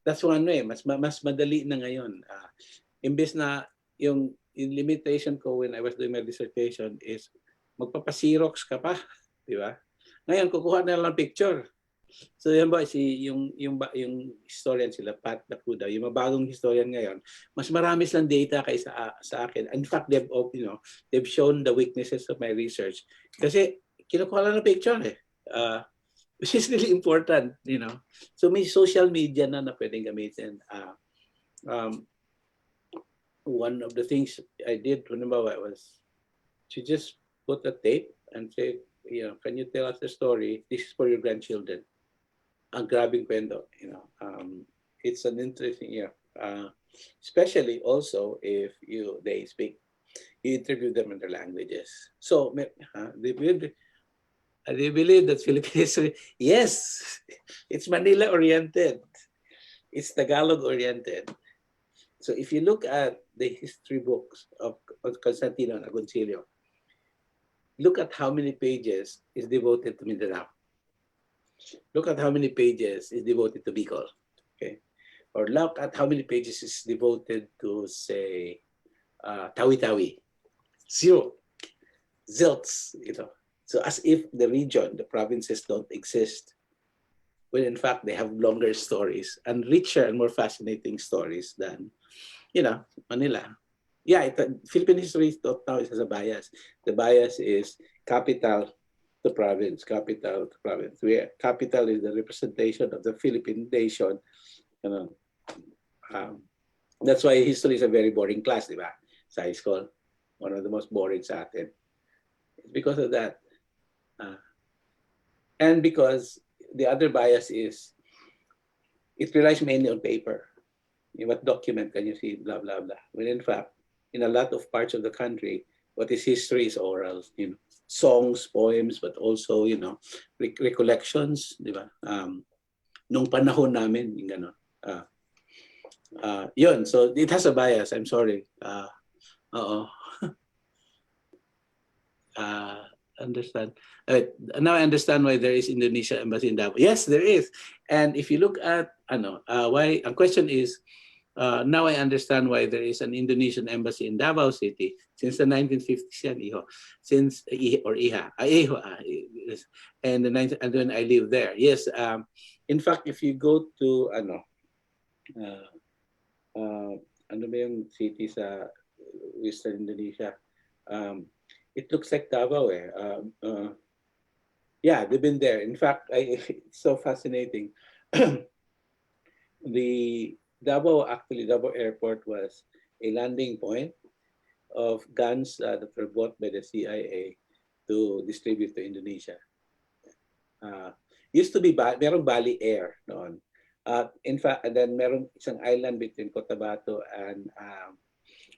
that's one way. Mas madali na ngayon. Imbes na yung limitation ko when I was doing my dissertation is magpapasirox ka pa, di ba? Ngayon kukuha na lang picture. So yan ba yung historian sila Pat Dakuda, yung mabagong historian ngayon, mas marami silang data kaysa sa akin. In fact, they've shown the weaknesses of my research kasi kinukuha lang ng picture which is really important, So may social media na pwedeng gamitin. One of the things I did, remember, was to just put a tape and say, can you tell us the story? This is for your grandchildren. Ang grabing kwento, it's an interesting, especially also if they speak, you interview them in their languages. So, they believe that Philippine history, yes, it's Manila-oriented. It's Tagalog-oriented. So if you look at the history books of Constantino and Agoncillo, look at how many pages is devoted to Mindanao. Look at how many pages is devoted to Bicol. Okay? Or look at how many pages is devoted to, say, Tawi-Tawi. Zero. Zilts, So as if the region, the provinces don't exist, when in fact they have longer stories and richer and more fascinating stories than, Manila. Yeah, Philippine history now has a bias. The bias is capital to province, capital to province. Where capital is the representation of the Philippine nation. That's why history is a very boring class, di ba? Sa high school, one of the most boring sa atin. It's because of that. And because the other bias is it relies mainly on paper. What document can you see, blah, blah, blah. When in fact, in a lot of parts of the country, what is history is oral, songs, poems, but also, recollections, di ba? Nung panahon namin, yung gano'n. Yun, so it has a bias, I'm sorry. Oo. Understand. Now I understand why there is Indonesia embassy in Davao. Yes, there is. And if you look at why, a question is, now I understand why there is an Indonesian embassy in Davao City since the 1950s yan, iho. Since or iha, iho, and and when I live there. Yes. In fact, if you go to ano ba yung city sa Western Indonesia? It looks like Davao eh. Yeah, they've been there. In fact, it's so fascinating. The Davao Airport was a landing point of guns that were bought by the CIA to distribute to Indonesia. Used to be merong Bali Air noon. In fact, and then merong isang island between Cotabato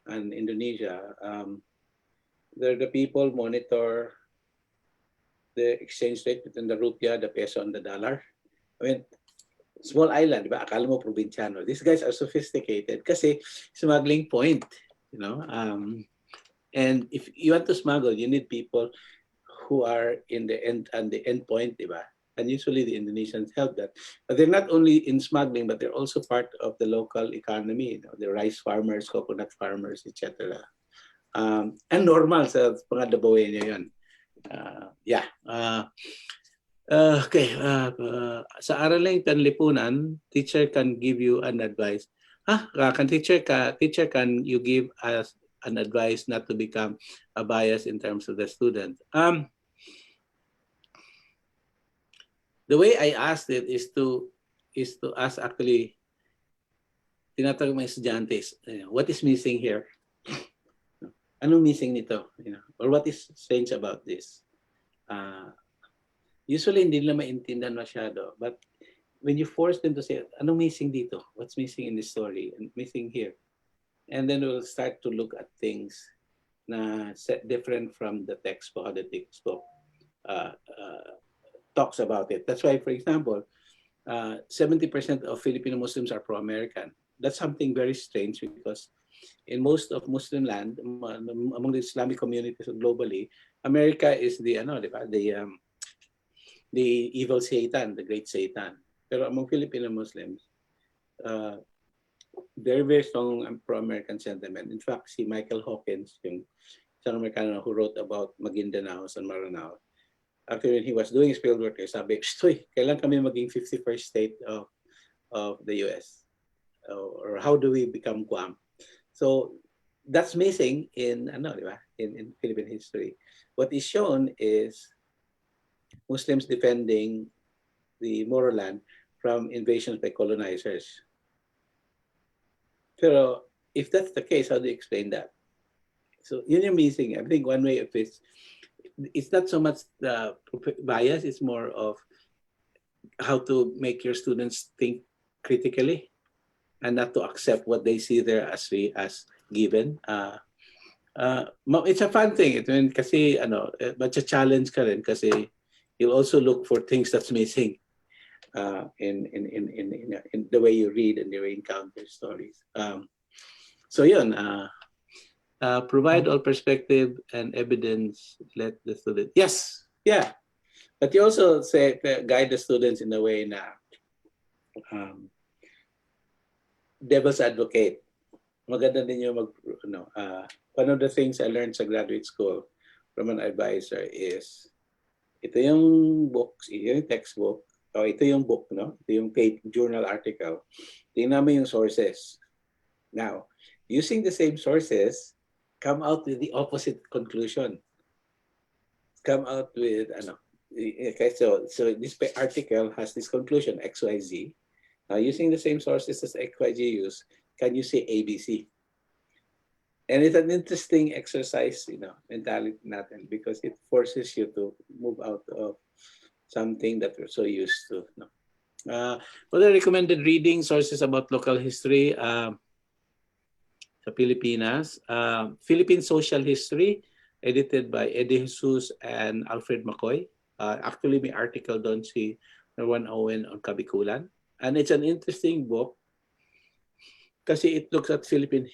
and Indonesia. The people monitor the exchange rate between the rupiah, the peso, and the dollar. I mean, small island, diba? Akala mo probinsyano. These guys are sophisticated kasi smuggling point, and if you want to smuggle, you need people who are in the end point, diba? And usually the Indonesians help that. But they're not only in smuggling, but they're also part of the local economy, the rice farmers, coconut farmers, etc. And normal sa mga Dabawenyo yun. Yeah. Okay. Sa araling panlipunan, teacher can give you an advice. Teacher can you give us an advice not to become a bias in terms of the student? The way I asked it is to ask actually, tinatanong mga estudyante, what is missing here? Anong missing nito? Or what is strange about this? Usually hindi nila maintindihan masyado, but when you force them to say, anong missing dito? What's missing in this story? And missing here? And then we'll start to look at things na different from the textbook, how the textbook talks about it. That's why, for example, 70% of Filipino Muslims are pro-American. That's something very strange because in most of Muslim land, among the Islamic communities globally, America is the evil Satan, the great Satan. Pero among Filipino Muslims, very, very strong pro-American sentiment. In fact, si Michael Hawkins, yung isang Amerikano who wrote about Maguindanao and Maranao, after when he was doing his fieldwork, sabi, kailan kami maging 51st state of the US? Or how do we become Guam? So that's missing in Philippine history. What is shown is Muslims defending the Moroland from invasions by colonizers. Pero if that's the case, how do you explain that? So yun yung missing. I think one way of it's not so much the bias, it's more of how to make your students think critically and not to accept what they see there as given. It's a fun thing. Kasi but a challenge ka rin kasi you'll also look for things that's missing in the way you read and the way you encounter stories. So yun, provide all perspective and evidence. Let the student. Yes, yeah. But you also say guide the students in a way na devil's advocate. Maganda din yung one of the things I learned sa graduate school from an advisor is ito yung books, ito yung textbook, o ito yung book, no? Ito yung journal article. Tingnan mo yung sources. Now, using the same sources, come out with the opposite conclusion. Come out with okay, so this article has this conclusion XYZ. Now, using the same sources as XYZ use, can you say ABC? And it's an interesting exercise, mentality natin, because it forces you to move out of something that we're so used to. What are recommended reading sources about local history? sa Pilipinas. Philippine Social History, edited by Eddie Jesus and Alfred McCoy. Actually, may article doon si Norman Owen on Kabikulan. And it's an interesting book kasi it looks at Philippine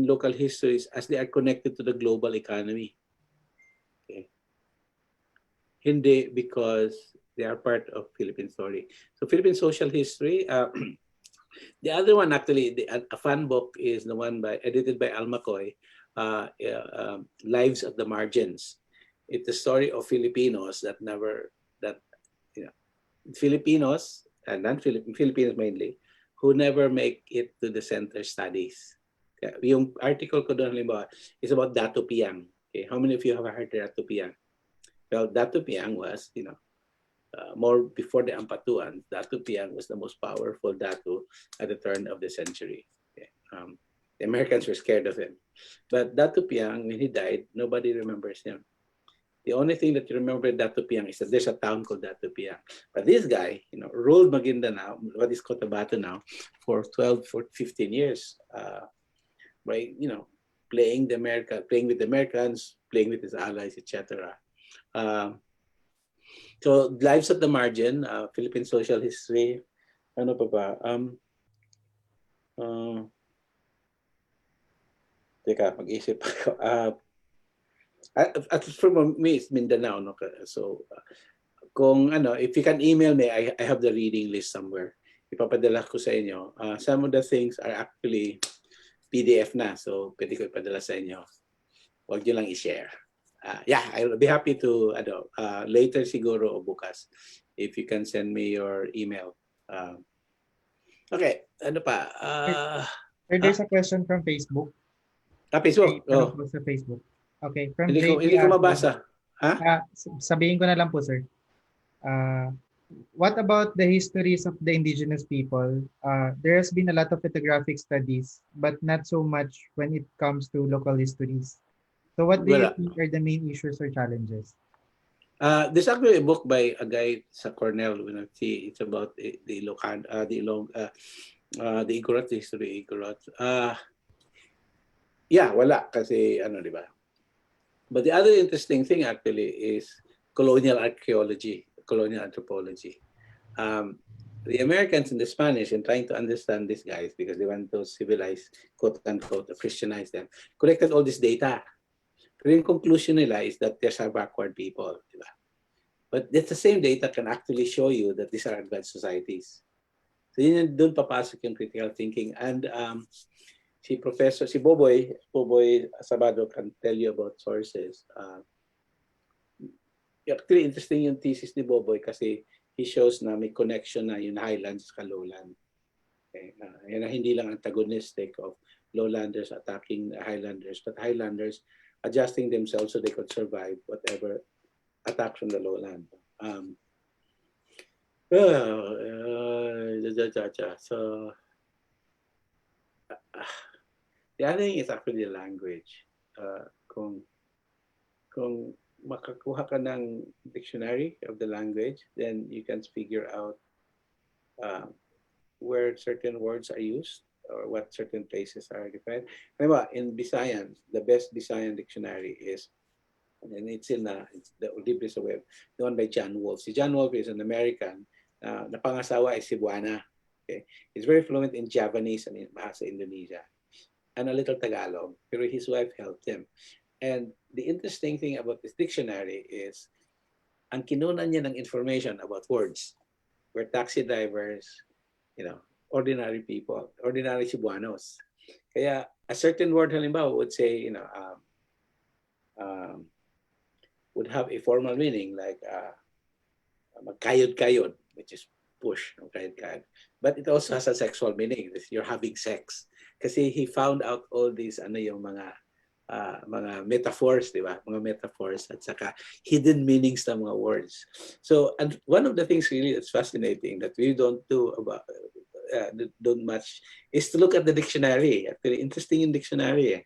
local histories as they are connected to the global economy. Okay. Hindi because they are part of Philippine story. So Philippine social history. The other one actually, a fun book is the one edited by Al McCoy, Lives at the Margins. It's the story of Filipinos you know, Filipinos and non-Filipinos mainly, who never make it to the center studies. Yung article ko doon halimbawa is about Dato Piang. Okay, how many of you have heard of Dato Piang? Well, Dato Piang was, more before the Ampatuan. Dato Piang was the most powerful Dato at the turn of the century. Okay. The Americans were scared of him. But Dato Piang, when he died, nobody remembers him. The only thing that you remember Dato Piang is that there's a town called Dato Piang. But this guy, ruled Maguindanao, what is Cotabato now, for 15 years. By, playing with the Americans, playing with his allies, etc. So Lives at the Margin, Philippine Social History, ano pa ba? Teka, mag-isip ako. At for me, it's Mindanao. No? So, if you can email me, I have the reading list somewhere. Ipapadala ko sa inyo. Some of the things are actually PDF na. So, pwede ko ipadala sa inyo. Huwag nyo lang i-share. I'll be happy to, later siguro o bukas, if you can send me your email. Okay, ano pa? There's a question from Facebook. Facebook? Okay, sa Facebook. Okay, from hindi ko mabasa. Sabihin ko na lang po, sir. What about the histories of the indigenous people? There has been a lot of ethnographic studies, but not so much when it comes to local histories. So what do you think are the main issues or challenges? There's actually a book by a guy sa Cornell. It's about the Igorot history. Igorot. Wala kasi di ba? But the other interesting thing actually is colonial archaeology, colonial anthropology. The Americans and the Spanish, in trying to understand these guys because they want to civilize, quote unquote, Christianize them, collected all this data. Pero yung conclusion nila is that these are backward people. Diba? But the same data can actually show you that these are advanced societies. So yun doon papasok yung critical thinking. And si Boboy Sabado can tell you about sources. Actually, interesting yung thesis ni Boboy kasi he shows na may connection na yung highlands sa lowland. Okay? Yan na hindi lang antagonistic of lowlanders attacking highlanders, but highlanders adjusting themselves so they could survive whatever attack from the lowland. So the other thing is actually the language. Kung makakuha ka ng dictionary of the language, then you can figure out where certain words are used or what certain places are defined. Remember, in Bisayan, the best Bisayan dictionary is, and it's the libre sa web, the one by John Wolfe. Si John Wolfe is an American. Napangasawa ay Cebuana. Okay? He's very fluent in Javanese and in Bahasa Indonesia. And a little Tagalog. Pero his wife helped him. And the interesting thing about this dictionary is, ang kinunan niya ng information about words were taxi drivers, ordinary people, ordinary Cebuanos. Kaya a certain word, halimbawa, would say, would have a formal meaning like magkayod-kayod, which is push, kayod-kayod. But it also has a sexual meaning. You're having sex. Kasi he found out all these, yung mga metaphors, di ba? Mga metaphors at saka hidden meanings ng mga words. So, and one of the things really that's fascinating that we don't do don't much is to look at the dictionary. Actually, interesting in dictionary.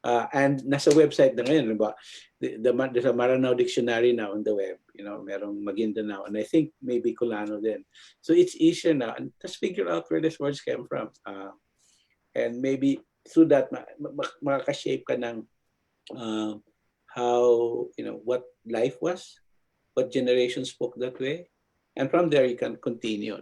And nasa website na ngayon, diba? There's a Maranao dictionary now on the web. Merong Maguindanao, and I think maybe Colano then. So it's easier now, and just figure out where these words came from. And maybe through that, makaka-shape ka ng how, what life was, what generation spoke that way, and from there you can continue.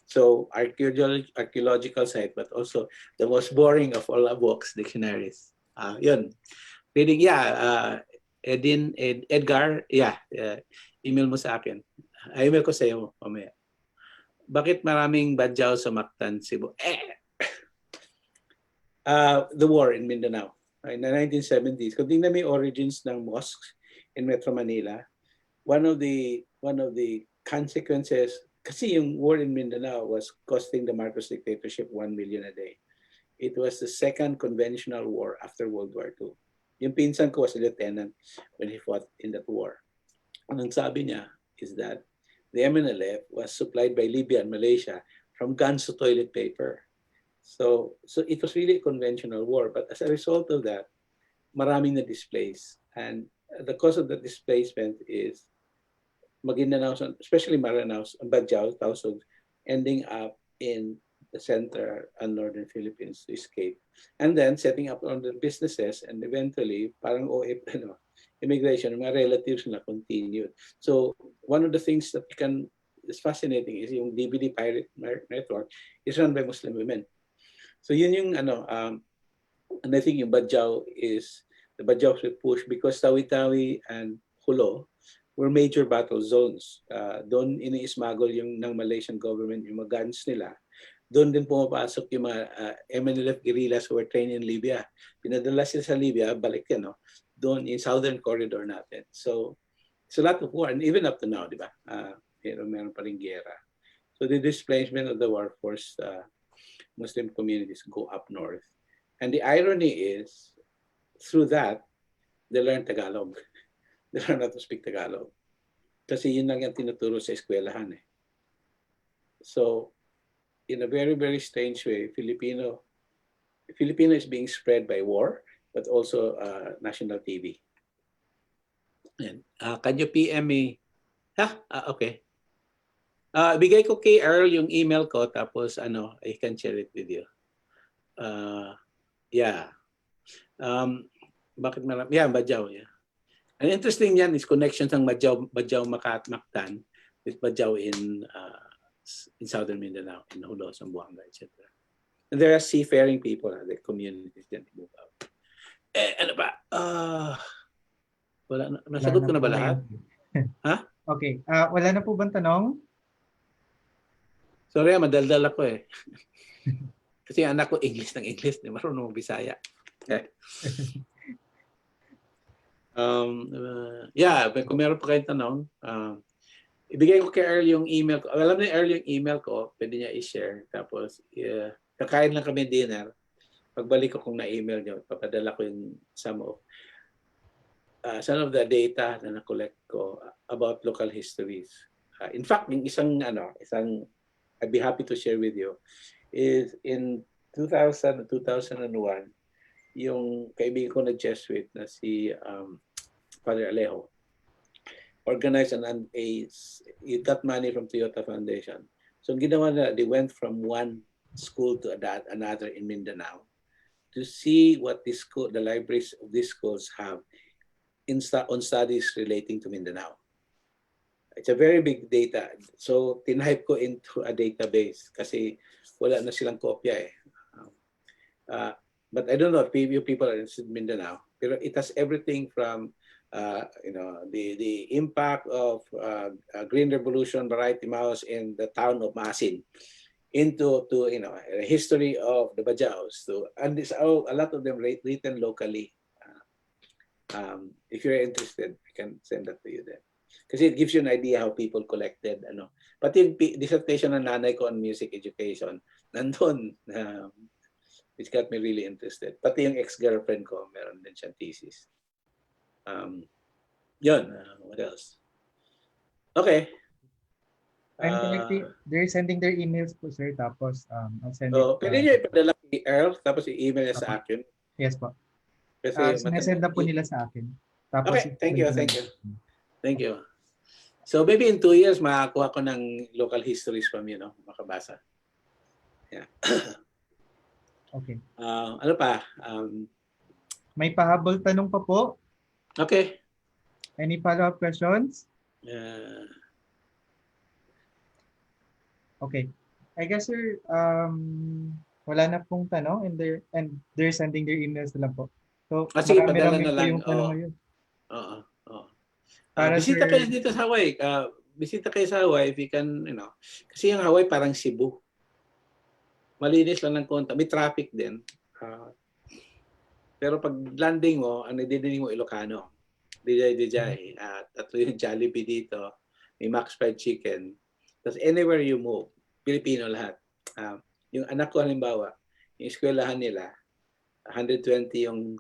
So archaeological site, but also the most boring of all the books, dictionaries. Yun. Reading, Edgar, email mo sa akin. Email ko sa iyo mamaya. Bakit maraming badyaw sa Mactan, Cebu? The war in Mindanao in the 1970s. Kung tingnan mo yung origins ng mosques in Metro Manila, one of the consequences, kasi yung war in Mindanao was costing the Marcos dictatorship 1 million a day. It was the second conventional war after World War II. Yung pinsan ko was a lieutenant when he fought in that war. Ang sabi niya is that the MNLF was supplied by Libya and Malaysia from guns to toilet paper. So it was really a conventional war. But as a result of that, maraming na displaced. And the cause of the displacement is Maguindanao, especially Maranaos, Badjao, Tausug, ending up in the center and northern Philippines to escape. And then setting up on the businesses, and eventually, parang immigration, mga relatives na continued. So one of the things that is fascinating is yung DVD pirate network is run by Muslim women. So yun yung and I think yung Badjao is, the Badjao should push because Tawi-Tawi and Hulo were major battle zones. Doon ini-smuggle yung ng Malaysian government yung mga guns nila. Doon din pumapasok yung mga MNLF guerrillas who were trained in Libya. Pinadala sila sa Libya, balik yan, doon in southern corridor natin. So it's a lot of war, and even up to now, di ba? Meron pa rin giyera. So the displacement of the war forced Muslim communities go up north. And the irony is, through that, they learn Tagalog. They learn how to speak Tagalog. Kasi yun lang yung tinuturo sa eskwelahan. So, in a very, very strange way, Filipino is being spread by war, but also national TV. And, can you PM me? Okay. Bigay ko kay Earl yung email ko, tapos I can share it with you. Bakit marami? Badjao. Yeah. And interesting yan is connections ng Badjao Mactan with Badjao in southern Mindanao, in Hulo, Zamboanga, etc. And there are seafaring people, the communities that move out. Ano ba? Wala na. Nasagot ko na ba lahat? Ha? Okay. Wala na po bang tanong? Sorry, madaldal ako eh. Kasi anak ko English ng English, di marunong Bisaya. Okay. Kung meron pa kayong tanong, ibigay ko kay Earl yung email ko. Alam na Earl yung email ko, pwede niya i-share. Tapos, kakain lang kami dinner. Pagbalik ko kung na-email niyo, papadala ko yung some of the data na na-collect ko about local histories. In fact, yung isang I'd be happy to share with you is in 2000 and 2001, yung kaibigan ko na Jesuit na si Father Alejo organized he got money from Toyota Foundation. So ginawa na, they went from one school to another in Mindanao to see what the libraries of these schools have on studies relating to Mindanao. It's a very big data. So tinhype ko into a database kasi wala na silang kopya eh. But I don't know if you people are in Mindanao, pero it has everything from the impact of Green Revolution variety mouse in the town of Masin into a history of the Badjaos. And a lot of them written locally. If you're interested, I can send that to you then. Kasi it gives you an idea how people collected. Pati yung dissertation ng nanay ko on music education, nandun, which got me really interested. Pati yung ex-girlfriend ko, meron din siyang thesis. What else? Okay. They're sending their emails po, sir. Tapos, I'll send it. Pwede niyo ipadala kay Earl, tapos i-email niya sa akin. Yes po. Kasi sinesend na po nila sa akin. Tapos, okay, thank you. So maybe in 2 years, makakuha ko ng local histories from you, makabasa. Yeah. Okay. Ano pa? May pahabol tanong pa po. Okay. Any follow-up questions? Okay. I guess sir, wala na pong tanong and they're sending their emails na lang po. So, Sige, padala marami-rami na po lang. yung tanong ngayon. Oo. Para Bisita sir, kayo dito sa Hawaii. Bisita kayo sa Hawaii if you can, kasi yung Hawaii parang Cebu. Malinis lang ng konti. May traffic din. Pero pag landing mo, ang nadidinig mo Ilocano. Dijay. Tatlo yung Jollibee dito. May Max Fried Chicken. Tapos anywhere you move, Pilipino lahat. Yung anak ko halimbawa, yung eskwelahan nila, 120 yung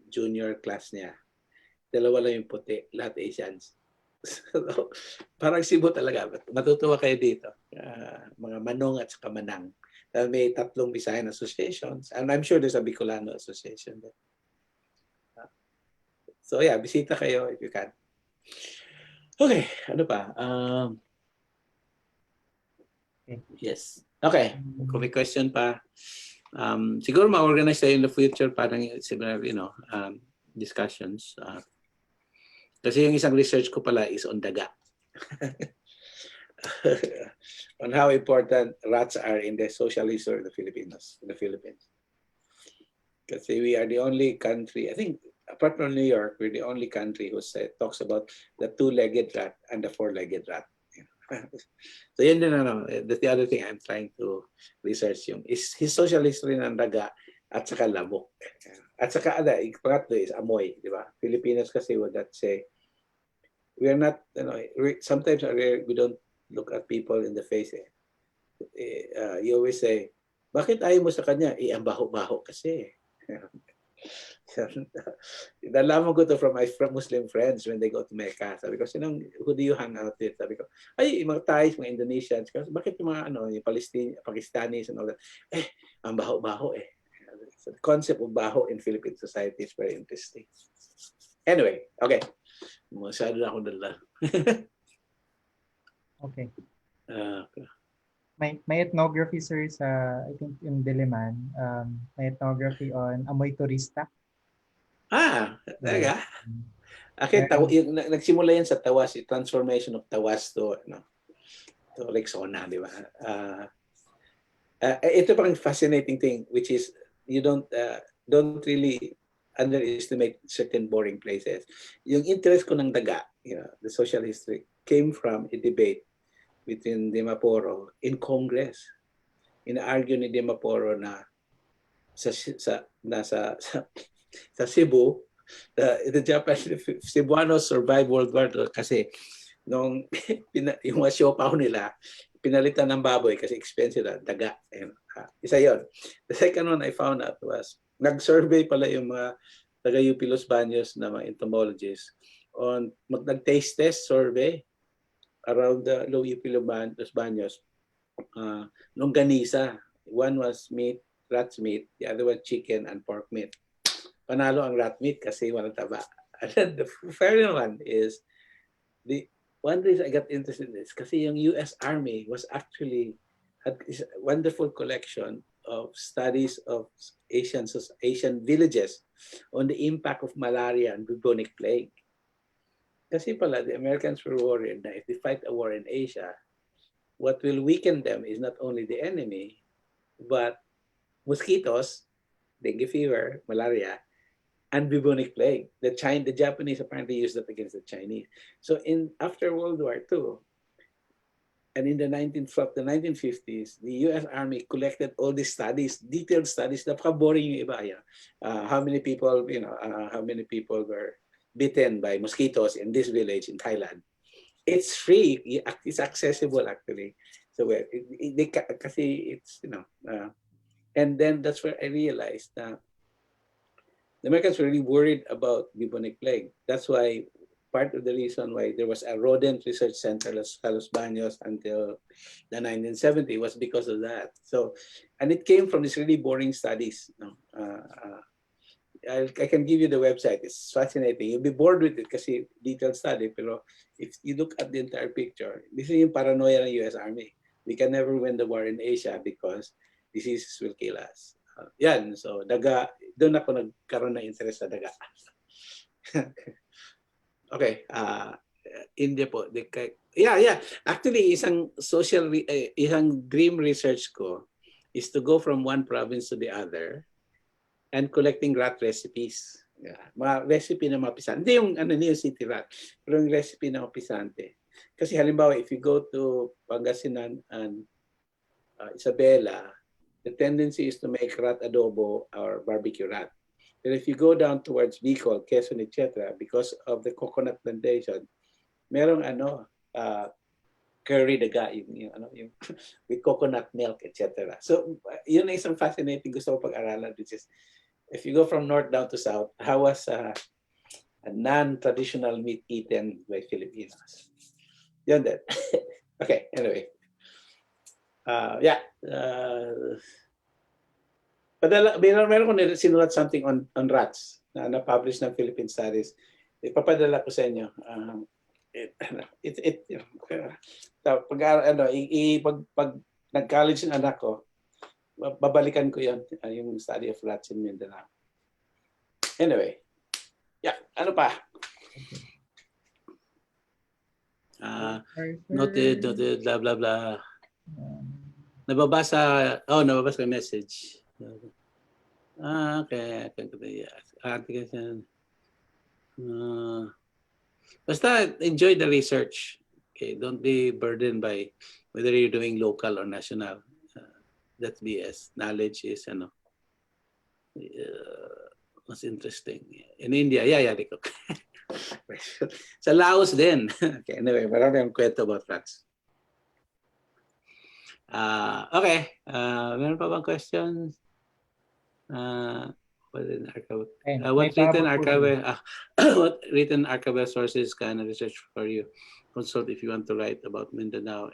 junior class niya. Dalawa lang yung puti, lahat Asians. So, parang Cebu talaga. Matutuwa kayo dito. Mga Manong at saka Manang. May 3 Visayan associations. And I'm sure there's a Bicolano association there. So yeah, bisita kayo if you can. Okay, ano pa? Yes. Okay, kung may question pa, siguro ma-organize tayo in the future parang similar, discussions. Kasi yung isang research ko pala is on daga. On how important rats are in the social history of the Philippines. Kasi we are the only country, I think, apart from New York, we're the only country who talks about the 2-legged rat and the 4-legged rat. So yun din, that's the other thing I'm trying to research yung is his social history ng daga at saka lamok. At saka pangatlo is amoy, di ba? Filipinos kasi would that say, we are not, sometimes we don't look at people in the face. You always say, bakit ayaw mo sa kanya? Ang baho-baho kasi. Nalaman ko to from my Muslim friends when they go to Mecca. Sabi ko, who do you hang out with? Sabi ko, mga Thais, mga Indonesians. Bakit yung mga yung Pakistanis and all that? Ang baho-baho eh. So the concept of baho in Philippine society is very interesting. Anyway, okay. Masyado na akong dala. Okay. May ethnography, sir, sa, I think, yung Diliman. May ethnography on amoy turista. Talaga? Nagsimula yan sa tawas, transformation of tawas to Rexona, di ba? Ito pang fascinating thing, which is you don't really underestimate certain boring places. Yung interest ko ng daga, the social history, came from a debate between Dimaporo in Congress. Ina-argue ni Dimaporo na sa Cebu, the Japanese Cebuanos survived World War II kasi nung yung siopaw nila, pinalitan ng baboy kasi expensive daga. Isa yon. The second one I found out was, nag-survey pala yung mga taga-UP Los Baños na mga entomologists on nag-taste test survey around the UP Los Baños nung ganisa. One was meat, rat's meat, the other was chicken and pork meat. Panalo ang rat meat kasi walang taba. And then the fair one is, the one reason I got interested in this kasi yung US Army had this wonderful collection of studies of Asian villages on the impact of malaria and bubonic plague. Kasi pala, the Americans were worried that if they fight a war in Asia, what will weaken them is not only the enemy, but mosquitoes, dengue fever, malaria, and bubonic plague. The Japanese apparently used that against the Chinese. So after World War II, and in the 1950s, the US Army collected all these studies, detailed studies. Napaka-boring yung iba. How many people were bitten by mosquitoes in this village in Thailand? It's free. It's accessible actually. So kasi it's and then that's where I realized that the Americans were really worried about bubonic plague. That's why part of the reason why there was a rodent research center, Los Baños, until the 1970s was because of that. So, and it came from these really boring studies. I can give you the website. It's fascinating. You'll be bored with it kasi detailed study. Pero if you look at the entire picture, this is yung paranoia ng US Army. We can never win the war in Asia because diseases will kill us. Yan, so daga, doon ako nagkaroon ng interest sa daga. Okay, India po. Yeah. Actually, isang dream research ko is to go from one province to the other and collecting rat recipes. Yeah. Mga recipe na mapisante. Hindi yung yung city rat, pero yung recipe na mapisante. Kasi halimbawa, if you go to Pangasinan and Isabela, the tendency is to make rat adobo or barbecue rat. But if you go down towards Bicol, Quezon, etc., because of the coconut plantation, merong curry daga, yung with coconut milk, etc. So, yun na isang fascinating gusto ko pag-aralan, which is, if you go from north down to south, how was a non-traditional meat eaten by Filipinos? Yun din. Okay, anyway. Meron ko sinulat something on rats na publish ng Philippine Studies. Ipapadala ko sa inyo. Pag nag-college ng anak ko, babalikan ko yon yung study of rats in Mindanao. Anyway, ano pa? Noted, blah, blah, blah. Nababasa ko yung message. Okay. Basta enjoy the research. Okay, don't be burdened by whether you're doing local or national. That's BS. Knowledge is mas interesting. In India, Rico. Sa Laos din. Okay, anyway, marami ang kwento about rats. Okay. Meron pa bang questions? What written archival sources can research for you? Consult if you want to write about Mindanao.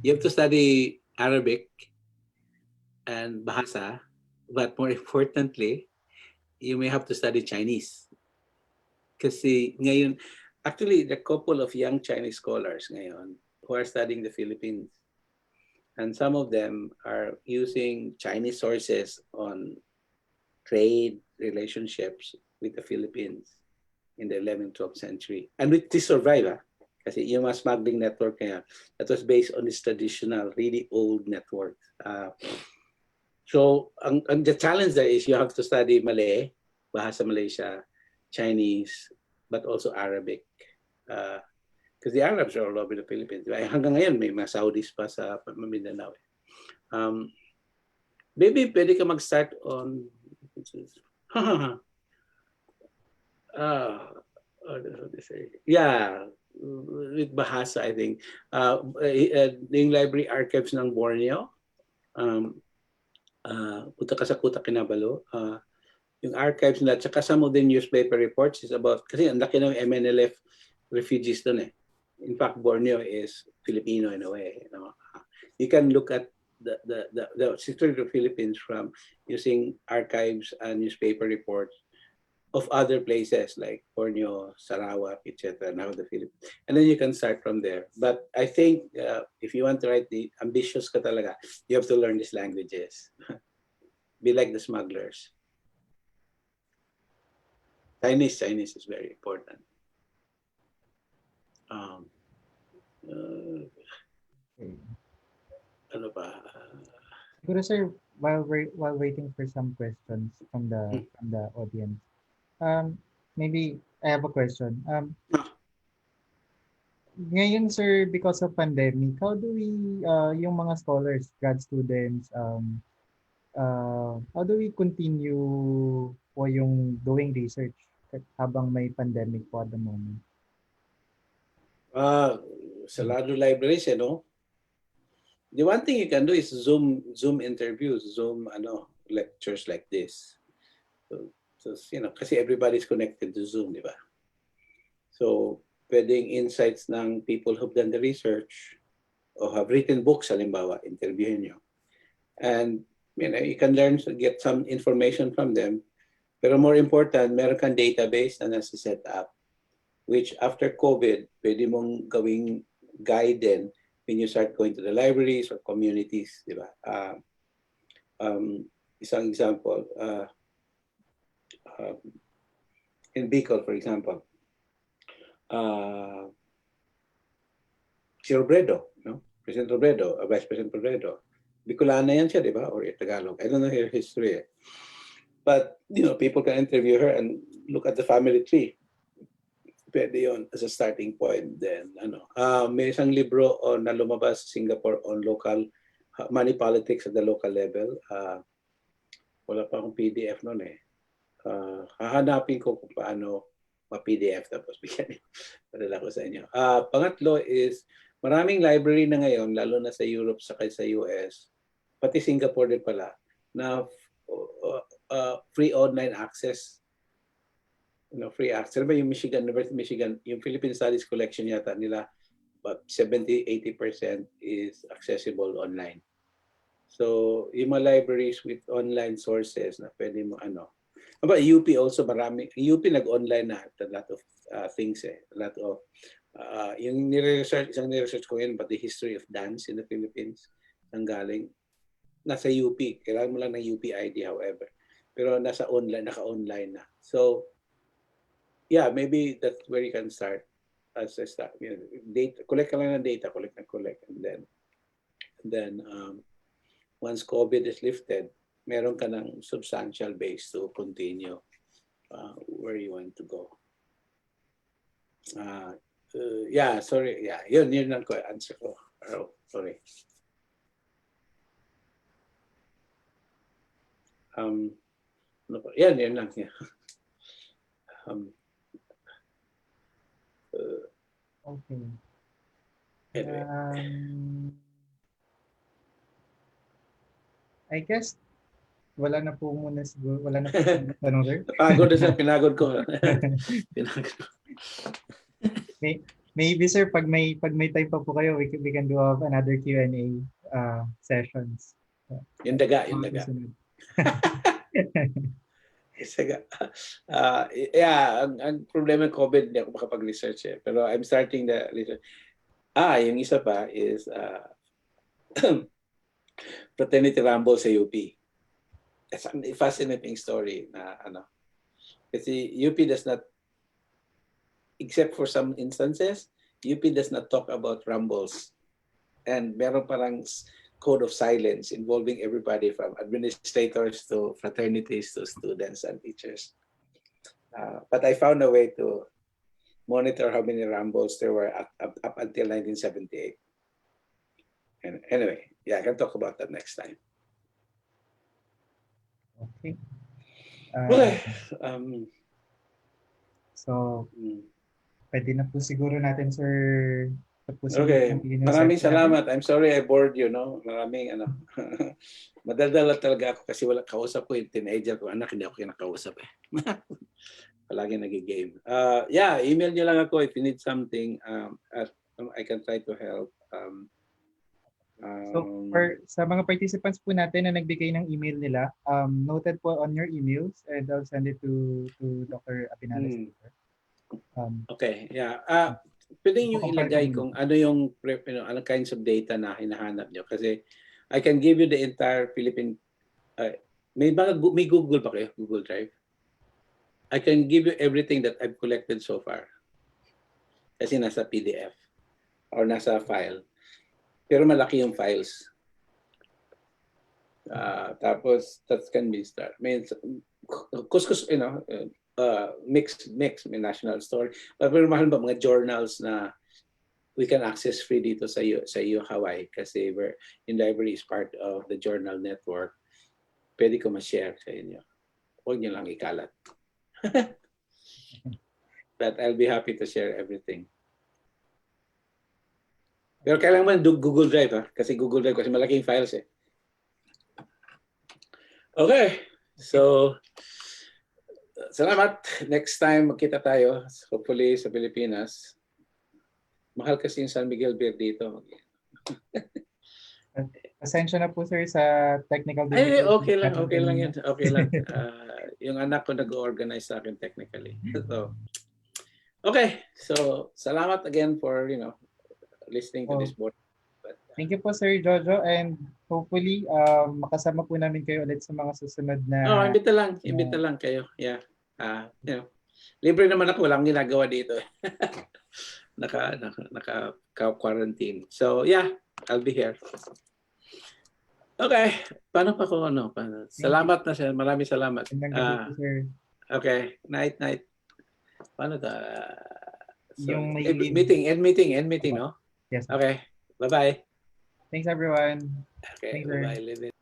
You have to study Arabic and Bahasa, but more importantly, you may have to study Chinese. Kasi ngayon, actually, the couple of young Chinese scholars ngayon who are studying the Philippines, and some of them are using Chinese sources on trade relationships with the Philippines in the 11th, 12th century. And with this survive, kasi yung mga smuggling network ngayon, that was based on this traditional, really old network. So, the challenge there is you have to study Malay, Bahasa Malaysia, Chinese, but also Arabic. Because the Arabs are all over the Philippines. Hanggang ngayon, may mga Saudis pa sa Mindanao. Maybe pwede ka mag-start on... with Bahasa, I think. Yung library archives ng Borneo, Punta ka sa Kuta Kinabalu, yung archives nila, tsaka some of the newspaper reports is about, kasi ang laki ng MNLF refugees doon eh. In fact, Borneo is Filipino in a way. You can look at the history of the Philippines from using archives and newspaper reports of other places like Borneo, Sarawak, etc. Now the Philippines. And then you can start from there. But I think if you want to write the ambitious ka talaga, you have to learn these languages. Be like the smugglers. Chinese is very important. Ano pa? Siguro sir, while waiting for some questions from the audience, maybe I have a question. Ngayon sir, because of pandemic, how do we yung mga scholars, grad students, how do we continue po yung doing research habang may pandemic po at the moment? Sa lado libraries, no? The one thing you can do is Zoom interviews, Zoom lectures like this. So kasi everybody's connected to Zoom, di ba? So, pwedeng insights ng people who've done the research or have written books, halimbawa, interviewin nyo. And you can learn to get some information from them. Pero more important, meron kang database na nasa set up, which after COVID, pwede mong gawing guide din when you start going to the libraries or communities, di ba? Isang example, in Bicol, for example, si Robredo, no? President Robredo, Vice President Robredo, Bicolana yan siya, di ba? Or Tagalog. I don't know her history. But, people can interview her and look at the family tree. Pwede yun as a starting point. Then, may isang libro na lumabas sa Singapore on local money politics at the local level. Wala pa akong PDF noon eh. Hahanapin ko kung paano ma-PDF tapos bigyan padala ko sa inyo. Pangatlo is, maraming library na ngayon, lalo na sa Europe saka sa US, pati Singapore din pala, na free online access. Free access. Diba yung University of Michigan, yung Philippine Studies collection yata nila, about 70-80% is accessible online. So, yung mga libraries with online sources na pwede mo But UP also marami. UP nag-online na a lot of things eh. A lot of yung isang ni-research ko yun about the history of dance in the Philippines. Ang galing. Nasa UP. Kailangan mo lang ng UP ID however. Pero naka-online na. So, yeah, maybe that's where you can start. As a start. Data, collect ka lang ng data. Collect. And then once COVID is lifted, meron ka ng substantial base to continue where you want to go. Yeah, sorry. Yeah, yun lang ko answer ko. Oh, sorry. Yan lang. Yeah. Okay. Anyway. I guess wala na po muna siguro. Wala na po tanong, sir. Pinagod ko. Maybe sir, pag may time pa po kayo, we can do another Q&A sessions. Yung daga. Yeah, ang problema ng COVID, hindi ako makapag-research eh. Pero I'm starting the research. Yung isa pa is fraternity rumble sa UP. It's a fascinating story na kasi UP does not, except for some instances, UP does not talk about rumbles. And meron parang code of silence involving everybody from administrators to fraternities to students and teachers. But I found a way to monitor how many rumbles there were up until 1978. And anyway, yeah, I can talk about that next time. Okay. Okay. So, pwede na po siguro natin, sir. Okay. Maraming salamat. I'm sorry I bored you, no? Maraming madaldala talaga ako kasi wala kausap ko yung teenager ko. Anak, hindi ako kinakausap eh. Palagi nagigame. Yeah, email nyo lang ako if you need something. I can try to help. So, sa mga participants po natin na nagbigay ng email nila, noted po on your emails and I'll send it to Dr. Abinales. Okay, yeah. Pwede nyo ilagay kung ano yung ano kinds of data na hinahanap nyo. Kasi I can give you the entire Philippine, may Google pa kayo? Google Drive? I can give you everything that I've collected so far. Kasi nasa PDF or nasa file. Pero malaki yung files. Tapos that can be start. Kuskus, mix, may national story. Pero mahal ba mga journals na we can access free dito sa Hawai'i kasi yung library is part of the journal network. Pwede ko ma-share sa inyo. Huwag niyo lang ikalat. But I'll be happy to share everything. Pero kailangan mo Google Drive kasi Google Drive kasi malaking files eh. Okay. So, salamat. Next time magkita tayo. Hopefully sa Pilipinas. Mahal kasi yung San Miguel Beer dito. Pasensya na po sir sa technical difficulties. Ay, okay lang yan. Okay lang. Yung anak ko nag-organize sa akin technically. So, okay. So, salamat again for, listening to this board. Thank you po, Sir Jojo, and hopefully makasama po namin kayo ulit sa mga susunod Oh, na imbita lang kayo. Yeah. You know, libre naman ako, walang ginagawa dito. Naka-quarantine. So, yeah, I'll be here. Okay. Paano pa ko Salamat na siya. Maraming salamat. sir. Okay. Night. Paano ta? So, Yung may end meeting, no? Yes. Okay. Bye-bye. Thanks, everyone. Okay, Thanks, sir. bye-bye.